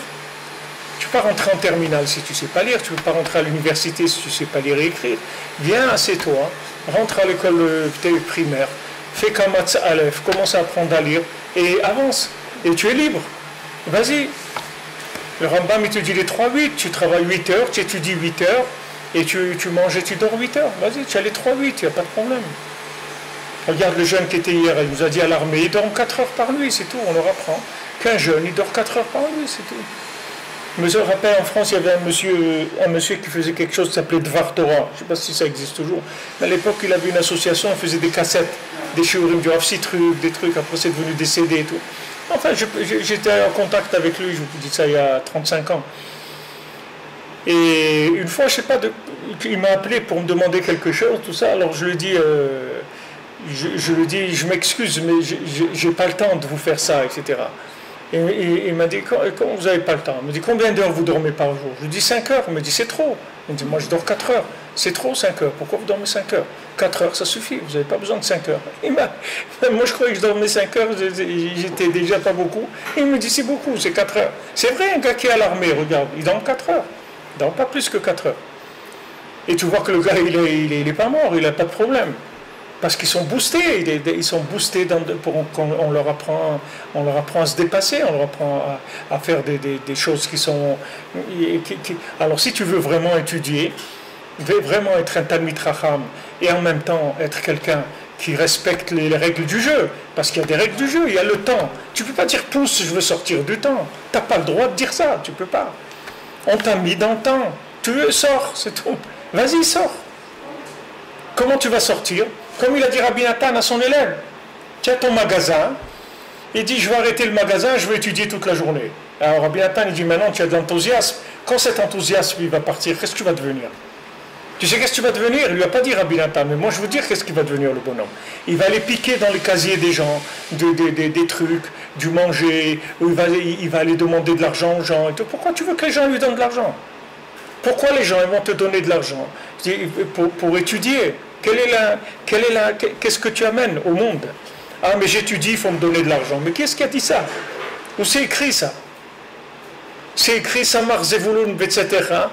Tu ne peux pas rentrer en terminale si tu ne sais pas lire. Tu ne peux pas rentrer à l'université si tu ne sais pas lire et écrire. Viens, assieds-toi, rentre à l'école primaire, fais Kamatz Aleph, commence à apprendre à lire, et avance. Et tu es libre. Vas-y. Le Rambam, il te dit les 3-8. Tu travailles 8 heures, tu étudies 8 heures, et tu manges et tu dors 8 heures. Vas-y, tu as les 3-8, il n'y a pas de problème. Regarde le jeune qui était hier, il nous a dit à l'armée, il dort 4 heures par nuit, c'est tout, on leur apprend. Qu'un jeune, il dort 4 heures par nuit, c'est tout. Je me rappelle, en France, il y avait un monsieur qui faisait quelque chose qui s'appelait Dvar Torah. Je ne sais pas si ça existe toujours. Mais à l'époque, il avait une association, il faisait des cassettes, des shiurim, du Rav Sitruk, des trucs, après c'est devenu des CD et tout. Enfin, j'étais en contact avec lui, je vous dis ça il y a 35 ans. Et une fois, je sais pas, il m'a appelé pour me demander quelque chose, tout ça, alors je lui dis, je m'excuse, mais j'ai pas le temps de vous faire ça, etc. Et il m'a dit, comment vous n'avez pas le temps? Il me dit, combien d'heures vous dormez par jour? Je lui dis 5 heures. Il me dit, c'est trop. Il me dit, moi je dors 4 heures. C'est trop 5 heures. Pourquoi vous dormez 5 heures? 4 heures, ça suffit. Vous n'avez pas besoin de 5 heures. Moi je croyais que je dormais 5 heures. J'étais déjà pas beaucoup. Il me dit, c'est beaucoup, c'est 4 heures. C'est vrai, un gars qui est à l'armée, regarde, il dort 4 heures. Il dort pas plus que 4 heures. Et tu vois que le gars, il est pas mort, il n'a pas de problème. Parce qu'ils sont boostés, ils sont boostés on leur apprend à se dépasser, on leur apprend à faire des choses qui sont... Alors si tu veux vraiment étudier, vraiment être un Talmid Chacham, et en même temps être quelqu'un qui respecte les règles du jeu, parce qu'il y a des règles du jeu, il y a le temps. Tu ne peux pas dire tous, je veux sortir du temps. Tu n'as pas le droit de dire ça, tu ne peux pas. On t'a mis dans le temps. Tu veux, sors, c'est tout. Vas-y, sors. Comment tu vas sortir? Comme il a dit Rabbi Nathan à son élève, tu as ton magasin, il dit je vais arrêter le magasin, je vais étudier toute la journée. Alors Rabbi Nathan il dit maintenant tu as de l'enthousiasme, quand cet enthousiasme il va partir, qu'est-ce que tu vas devenir? Tu sais qu'est-ce que tu vas devenir? Il ne lui a pas dit Rabbi Nathan, mais moi je veux dire qu'est-ce qu'il va devenir le bonhomme. Il va aller piquer dans les casiers des gens, des trucs, du manger, il va aller demander de l'argent aux gens. Et tout. Pourquoi tu veux que les gens lui donnent de l'argent? Pourquoi les gens ils vont te donner de l'argent? Pour étudier. Qu'est-ce que tu amènes au monde? Ah, mais j'étudie, il faut me donner de l'argent. Mais qu'est-ce qui a dit ça? Où c'est écrit ça? C'est écrit Samar Zevulun Betzetecha,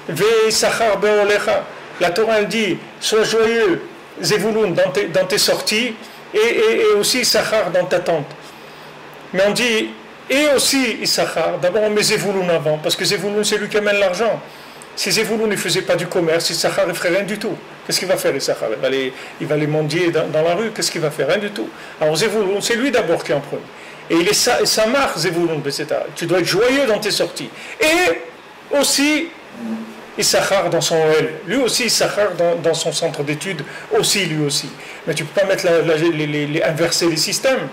Ve Sachar Beolecha. La Torah elle dit sois joyeux, Zevulun, dans tes sorties, et aussi Sachar dans ta tente. Mais on dit et aussi Issachar. D'abord on met Zevulun avant, parce que Zevulun c'est lui qui amène l'argent. Si Zevulun ne faisait pas du commerce, Issachar ne ferait rien du tout. Qu'est-ce qu'il va faire, Issachar? Il va les mendier dans la rue. Qu'est-ce qu'il va faire? Rien du tout. Alors Zevulun, c'est lui d'abord qui en prend. Et il est Samar, Zevulun, etc. Tu dois être joyeux dans tes sorties. Et aussi Issachar dans son OL. Lui aussi, Issachar dans son centre d'études, aussi, lui aussi. Mais tu ne peux pas mettre inverser les systèmes.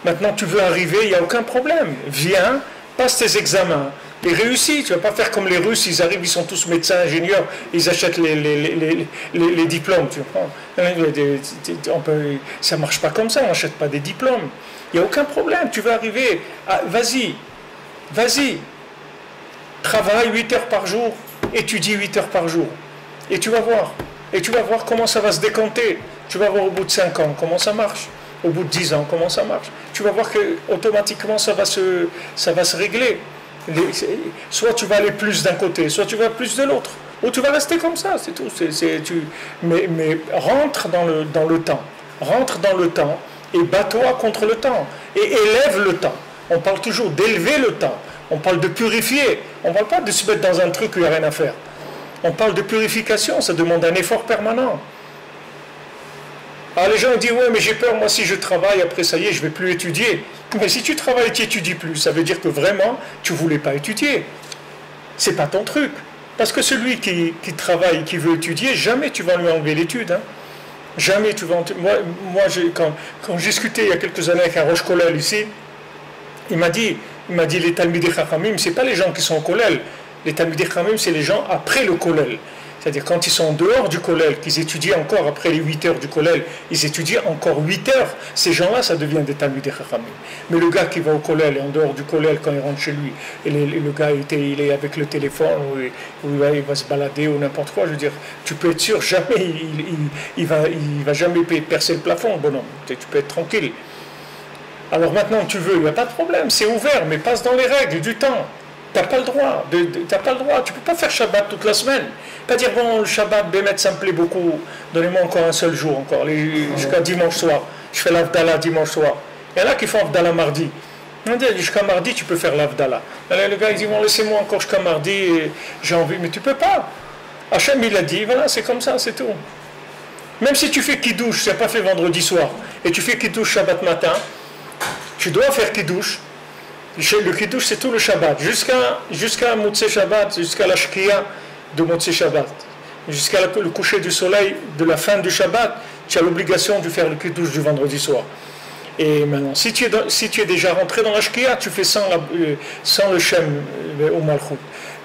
Maintenant, tu veux arriver, il n'y a aucun problème. Viens, passe tes examens. Et réussis, tu ne vas pas faire comme les Russes, ils arrivent, ils sont tous médecins, ingénieurs, ils achètent les diplômes. Tu comprends? Ça ne marche pas comme ça, on n'achète pas des diplômes. Il n'y a aucun problème, tu vas arriver, vas-y, travaille 8 heures par jour, étudie 8 heures par jour. Et tu vas voir comment ça va se décompter. Tu vas voir au bout de 5 ans comment ça marche. Au bout de 10 ans, comment ça marche. Tu vas voir que automatiquement ça va se régler. Soit tu vas aller plus d'un côté, soit tu vas plus de l'autre. Ou tu vas rester comme ça, c'est tout. Mais rentre dans le temps. Rentre dans le temps et bats-toi contre le temps. Et élève le temps. On parle toujours d'élever le temps. On parle de purifier. On ne parle pas de se mettre dans un truc où il n'y a rien à faire. On parle de purification, ça demande un effort permanent. Alors les gens disent, ouais mais j'ai peur, moi si je travaille, après ça y est, je ne vais plus étudier. Mais si tu travailles et tu n'étudies plus, ça veut dire que vraiment, tu ne voulais pas étudier. Ce n'est pas ton truc. Parce que celui qui travaille, qui veut étudier, jamais tu vas lui enlever l'étude. Hein. Jamais tu vas... Moi quand j'ai discuté il y a quelques années avec un Roche Kollel ici, il m'a dit les Talmidei Chachamim, ce n'est pas les gens qui sont au Kollel. Les Talmidei Chachamim, c'est les gens après le Kollel. C'est-à-dire quand ils sont en dehors du kollel, qu'ils étudient encore après les 8 heures du kollel, ils étudient encore 8 heures. Ces gens-là, ça devient des Talmidei Chachamim. Mais le gars qui va au kollel et en dehors du kollel, quand il rentre chez lui, et le gars il est avec le téléphone, ou il va se balader ou n'importe quoi, je veux dire, tu peux être sûr, jamais il va jamais percer le plafond, bonhomme. Tu peux être tranquille. Alors maintenant, tu veux, il n'y a pas de problème, c'est ouvert, mais passe dans les règles du temps. Tu n'as pas le droit, tu ne peux pas faire Shabbat toute la semaine. Pas dire, bon, le Shabbat, Bémet, ça me plaît beaucoup, donnez-moi encore un seul jour, encore, jusqu'à dimanche soir. Je fais l'Avdallah dimanche soir. Il y en a qui font Avdallah mardi. On dit jusqu'à mardi, tu peux faire l'Avdallah. Le gars, il dit, bon, laissez-moi encore jusqu'à mardi, j'ai envie, mais tu peux pas. Hachem, il a dit, voilà, c'est comme ça, c'est tout. Même si tu fais Kiddush, tu n'as pas fait vendredi soir, et tu fais Kiddush Shabbat matin, tu dois faire Kiddush. Le Kiddush, c'est tout le Shabbat, jusqu'à Motzei Shabbat, jusqu'à la Shkia de Motzei Shabbat, jusqu'à le coucher du soleil de la fin du Shabbat, tu as l'obligation de faire le Kiddush du vendredi soir. Et maintenant, si tu es déjà rentré dans la Shkia, tu fais sans le Shem au Malchut.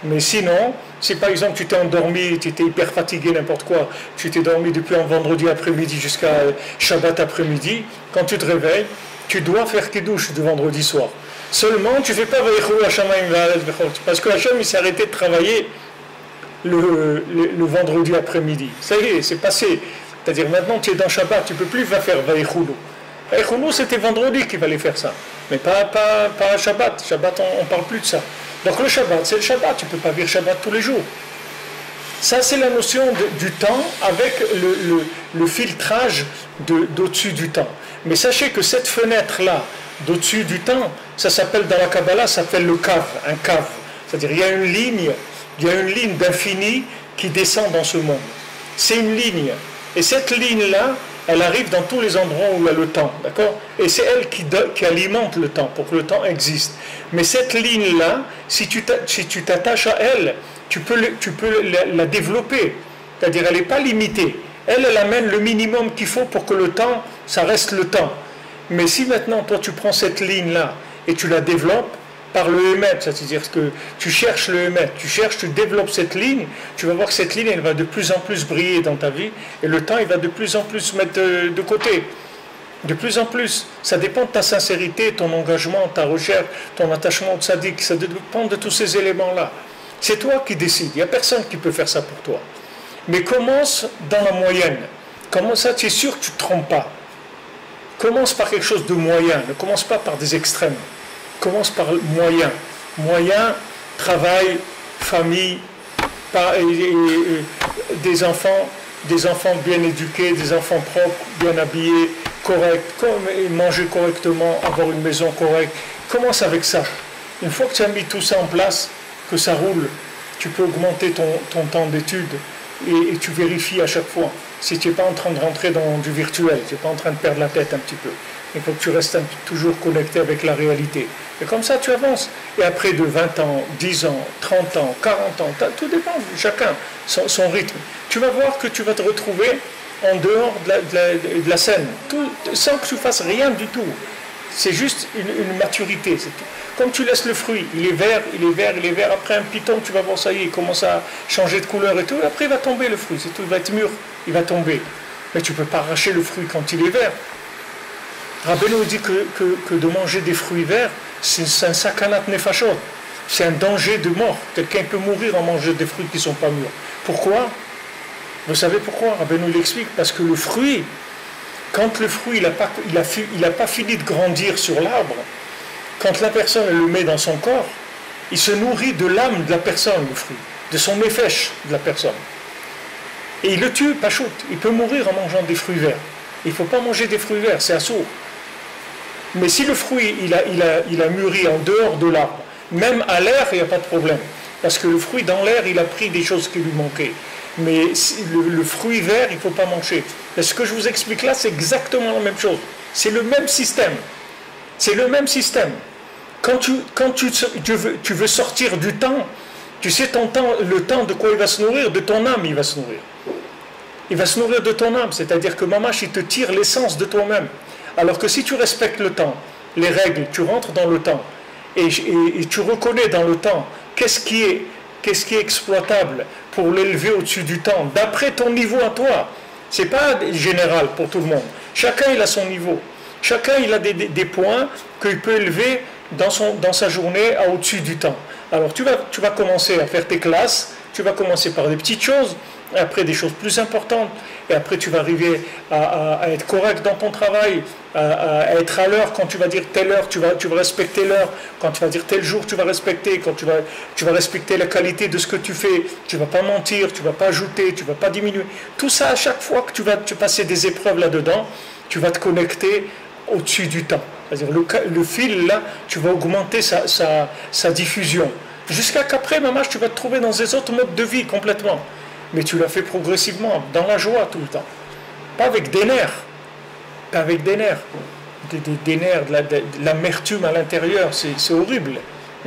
Mais sinon, si par exemple tu t'es endormi, tu étais hyper fatigué, n'importe quoi, tu t'es dormi depuis un vendredi après-midi jusqu'à Shabbat après-midi, quand tu te réveilles, tu dois faire Kiddush du vendredi soir. Seulement, tu ne fais pas Vaïchou Hashamayim Va'aretz Bechol, parce que Hachem il s'est arrêté de travailler le vendredi après-midi. Ça y est, c'est passé. C'est-à-dire maintenant tu es dans Shabbat, tu ne peux plus faire Vaïchou. Vaïchou, c'était vendredi qu'il fallait faire ça, mais pas Shabbat. Shabbat, on ne parle plus de ça. Donc le Shabbat, c'est le Shabbat, tu ne peux pas vivre Shabbat tous les jours. Ça, c'est la notion du temps avec le filtrage d'au-dessus du temps. Mais sachez que cette fenêtre-là, d'au-dessus du temps, ça s'appelle dans la Kabbalah, ça s'appelle le cave, un cave. C'est-à-dire il y a une ligne d'infini qui descend dans ce monde. C'est une ligne. Et cette ligne-là, elle arrive dans tous les endroits où il y a le temps, d'accord? Et c'est elle qui alimente le temps, pour que le temps existe. Mais cette ligne-là, si tu t'attaches à elle, tu peux la développer. C'est-à-dire, elle n'est pas limitée. Elle amène le minimum qu'il faut pour que le temps, ça reste le temps. Mais si maintenant, toi, tu prends cette ligne-là et tu la développes par le Emet, c'est-à-dire que tu cherches le Emet, tu développes cette ligne, tu vas voir que cette ligne, elle va de plus en plus briller dans ta vie, et le temps, il va de plus en plus se mettre de côté. De plus en plus. Ça dépend de ta sincérité, ton engagement, ta recherche, ton attachement au tzaddik, ça dépend de tous ces éléments-là. C'est toi qui décides, il n'y a personne qui peut faire ça pour toi. Mais commence dans la moyenne. Commence ça, tu es sûr que tu ne te trompes pas. Commence par quelque chose de moyen, ne commence pas par des extrêmes. Commence par moyen. Moyen, travail, famille, des enfants bien éduqués, des enfants propres, bien habillés, corrects, manger correctement, avoir une maison correcte. Commence avec ça. Une fois que tu as mis tout ça en place, que ça roule, tu peux augmenter ton temps d'étude et tu vérifies à chaque fois si tu n'es pas en train de rentrer dans du virtuel, tu n'es pas en train de perdre la tête un petit peu. Il faut que tu restes toujours connecté avec la réalité. Et comme ça, tu avances. Et après de 20 ans, 10 ans, 30 ans, 40 ans, tout dépend de chacun, son rythme. Tu vas voir que tu vas te retrouver en dehors de la scène, sans que tu fasses rien du tout. C'est juste une maturité, c'est tout. Comme tu laisses le fruit, il est vert, après un piton, tu vas voir ça y est, il commence à changer de couleur et tout, et après il va tomber le fruit, c'est tout, il va être mûr, il va tomber. Mais tu ne peux pas arracher le fruit quand il est vert. Rabbeinu dit que de manger des fruits verts, c'est un sakanat nefashot, c'est un danger de mort. Quelqu'un peut mourir en mangeant des fruits qui ne sont pas mûrs. Pourquoi? Vous savez pourquoi? Rabbeinu l'explique, parce que le fruit, quand le fruit il n'a pas fini de grandir sur l'arbre, quand la personne elle le met dans son corps, il se nourrit de l'âme de la personne, le fruit, de son nefesh de la personne. Et il le tue, pachout. Il peut mourir en mangeant des fruits verts. Il ne faut pas manger des fruits verts, c'est assourd. Mais si le fruit il a mûri en dehors de l'arbre, même à l'air, il n'y a pas de problème. Parce que le fruit dans l'air, il a pris des choses qui lui manquaient. Mais le fruit vert, il ne faut pas manger. Et ce que je vous explique là, c'est exactement la même chose. C'est le même système. C'est le même système. Quand tu veux sortir du temps, tu sais ton temps, le temps de quoi il va se nourrir? De ton âme, il va se nourrir. Il va se nourrir de ton âme, c'est-à-dire que Mamash, il te tire l'essence de toi-même. Alors que si tu respectes le temps, les règles, tu rentres dans le temps, et tu reconnais dans le temps qu'est-ce qui est exploitable pour l'élever au-dessus du temps, d'après ton niveau à toi. Ce n'est pas général pour tout le monde. Chacun il a son niveau. Chacun il a des points qu'il peut élever dans sa journée à au-dessus du temps. Alors tu vas commencer à faire tes classes, tu vas commencer par des petites choses, après des choses plus importantes, et après tu vas arriver à être correct dans ton travail, à être à l'heure. Quand tu vas dire telle heure, tu vas respecter l'heure. Quand tu vas dire tel jour, tu vas respecter. Quand tu vas respecter la qualité de ce que tu fais, tu ne vas pas mentir, tu ne vas pas ajouter, tu ne vas pas diminuer. Tout ça, à chaque fois que tu vas passer des épreuves là-dedans, tu vas te connecter au-dessus du temps. C'est-à-dire le fil, là, tu vas augmenter sa diffusion. Jusqu'à qu'après, maman, tu vas te trouver dans des autres modes de vie complètement. Mais tu l'as fait progressivement, dans la joie tout le temps. Pas avec des nerfs. Pas avec des nerfs. Des nerfs, de l'amertume à l'intérieur, c'est horrible.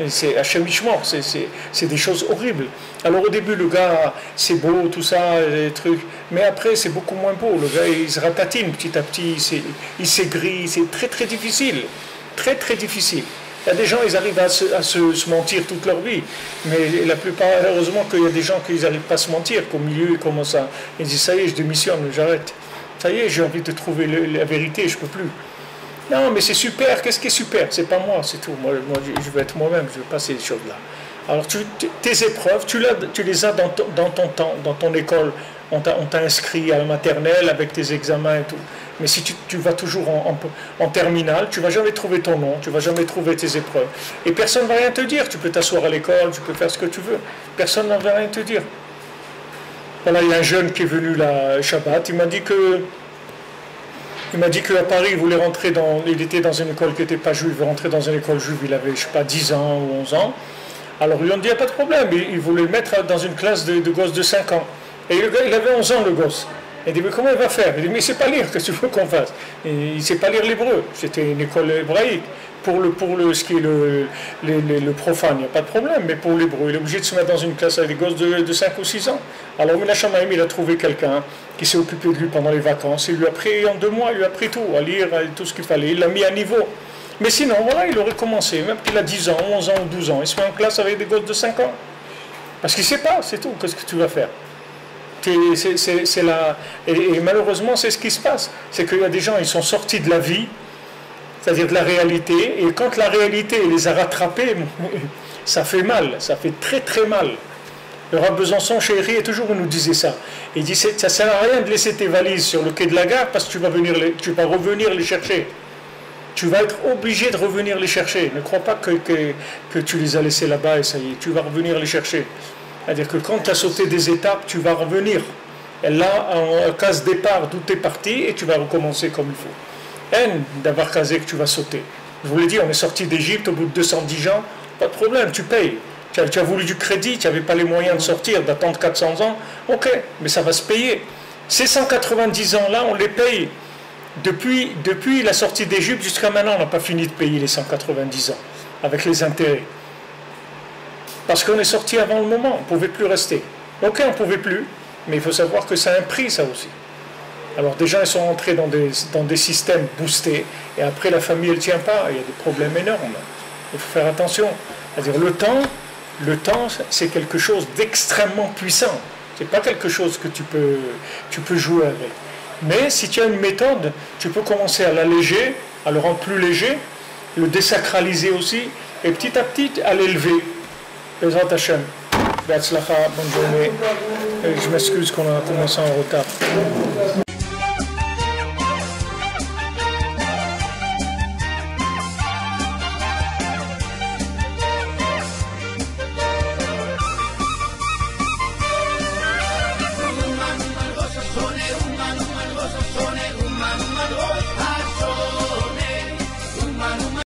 C'est hachemichement, c'est des choses horribles. Alors au début, le gars, c'est beau, tout ça, les trucs. Mais après, c'est beaucoup moins beau. Le gars, il se ratatine petit à petit, il s'aigrit, c'est très très difficile. Très très difficile. Il y a des gens, ils arrivent à se mentir toute leur vie. Mais la plupart, heureusement qu'il y a des gens qui n'arrivent pas à se mentir, qu'au milieu, ils commencent à... Ils disent, ça y est, je démissionne, j'arrête. Ça y est, j'ai envie de trouver la vérité, je ne peux plus. Non, mais c'est super, qu'est-ce qui est super? C'est pas moi, c'est tout. Moi, je veux être moi-même, je veux pas ces choses-là. Alors, tes épreuves, tu les as dans ton temps, dans ton école. On t'a inscrit à la maternelle avec tes examens et tout. Mais si tu vas toujours en terminale, tu ne vas jamais trouver ton nom, tu ne vas jamais trouver tes épreuves. Et personne ne va rien te dire. Tu peux t'asseoir à l'école, tu peux faire ce que tu veux. Personne ne va rien te dire. Voilà, il y a un jeune qui est venu là, Shabbat, il m'a dit qu'à Paris, il voulait rentrer il était dans une école qui n'était pas juive, il rentrer dans une école juive, il avait, je sais pas, 10 ans ou 11 ans. Alors ils lui ont dit, il n'y a pas de problème, il voulait le mettre dans une classe de gosses de 5 ans. Et le gars, il avait 11 ans, le gosse. Il dit, mais comment il va faire? Il dit, mais il ne sait pas lire, qu'est-ce que tu veux qu'on fasse? Il ne sait pas lire l'hébreu. C'était une école hébraïque. Pour ce qui est le profane, il n'y a pas de problème, mais pour l'hébreu, il est obligé de se mettre dans une classe avec des gosses de 5 ou 6 ans. Alors, Menachem, il a trouvé quelqu'un qui s'est occupé de lui pendant les vacances. Il lui a appris en 2 mois, il lui a appris tout, à lire, tout ce qu'il fallait. Il l'a mis à niveau. Mais sinon, voilà, il aurait commencé, même qu'il a 10 ans, 11 ans ou 12 ans. Il se met en classe avec des gosses de 5 ans. Parce qu'il ne sait pas, c'est tout. Qu'est-ce que tu vas faire? Et malheureusement, c'est ce qui se passe. C'est qu'il y a des gens, ils sont sortis de la vie, c'est-à-dire de la réalité, et quand la réalité les a rattrapés, ça fait mal, ça fait très très mal. Le Rav Besançon, chéri, toujours nous disait ça. Il dit, ça ne sert à rien de laisser tes valises sur le quai de la gare parce que tu vas revenir les chercher. Tu vas être obligé de revenir les chercher. Ne crois pas que tu les as laissés là-bas et ça y est, tu vas revenir les chercher. C'est-à-dire que quand tu as sauté des étapes, tu vas revenir. Et là, en case départ, d'où tu es parti, et tu vas recommencer comme il faut. Haine d'avoir casé que tu vas sauter. Je vous l'ai dit, on est sorti d'Égypte au bout de 210 ans, pas de problème, tu payes. Tu as voulu du crédit, tu n'avais pas les moyens de sortir, d'attendre 400 ans, ok, mais ça va se payer. Ces 190 ans-là, on les paye. Depuis la sortie d'Égypte jusqu'à maintenant, on n'a pas fini de payer les 190 ans, avec les intérêts. Parce qu'on est sorti avant le moment, on ne pouvait plus rester. Ok, on ne pouvait plus, mais il faut savoir que ça a un prix, ça aussi. Alors des gens, ils sont entrés dans des systèmes boostés, et après la famille, elle ne tient pas, il y a des problèmes énormes. Il faut faire attention. C'est-à-dire le temps, c'est quelque chose d'extrêmement puissant. Ce n'est pas quelque chose que tu peux jouer avec. Mais si tu as une méthode, tu peux commencer à l'alléger, à le rendre plus léger, le désacraliser aussi, et petit à petit à l'élever. Bezrat Hashem. Be'atzlacha, bonne journée. Je m'excuse qu'on a commencé en retard.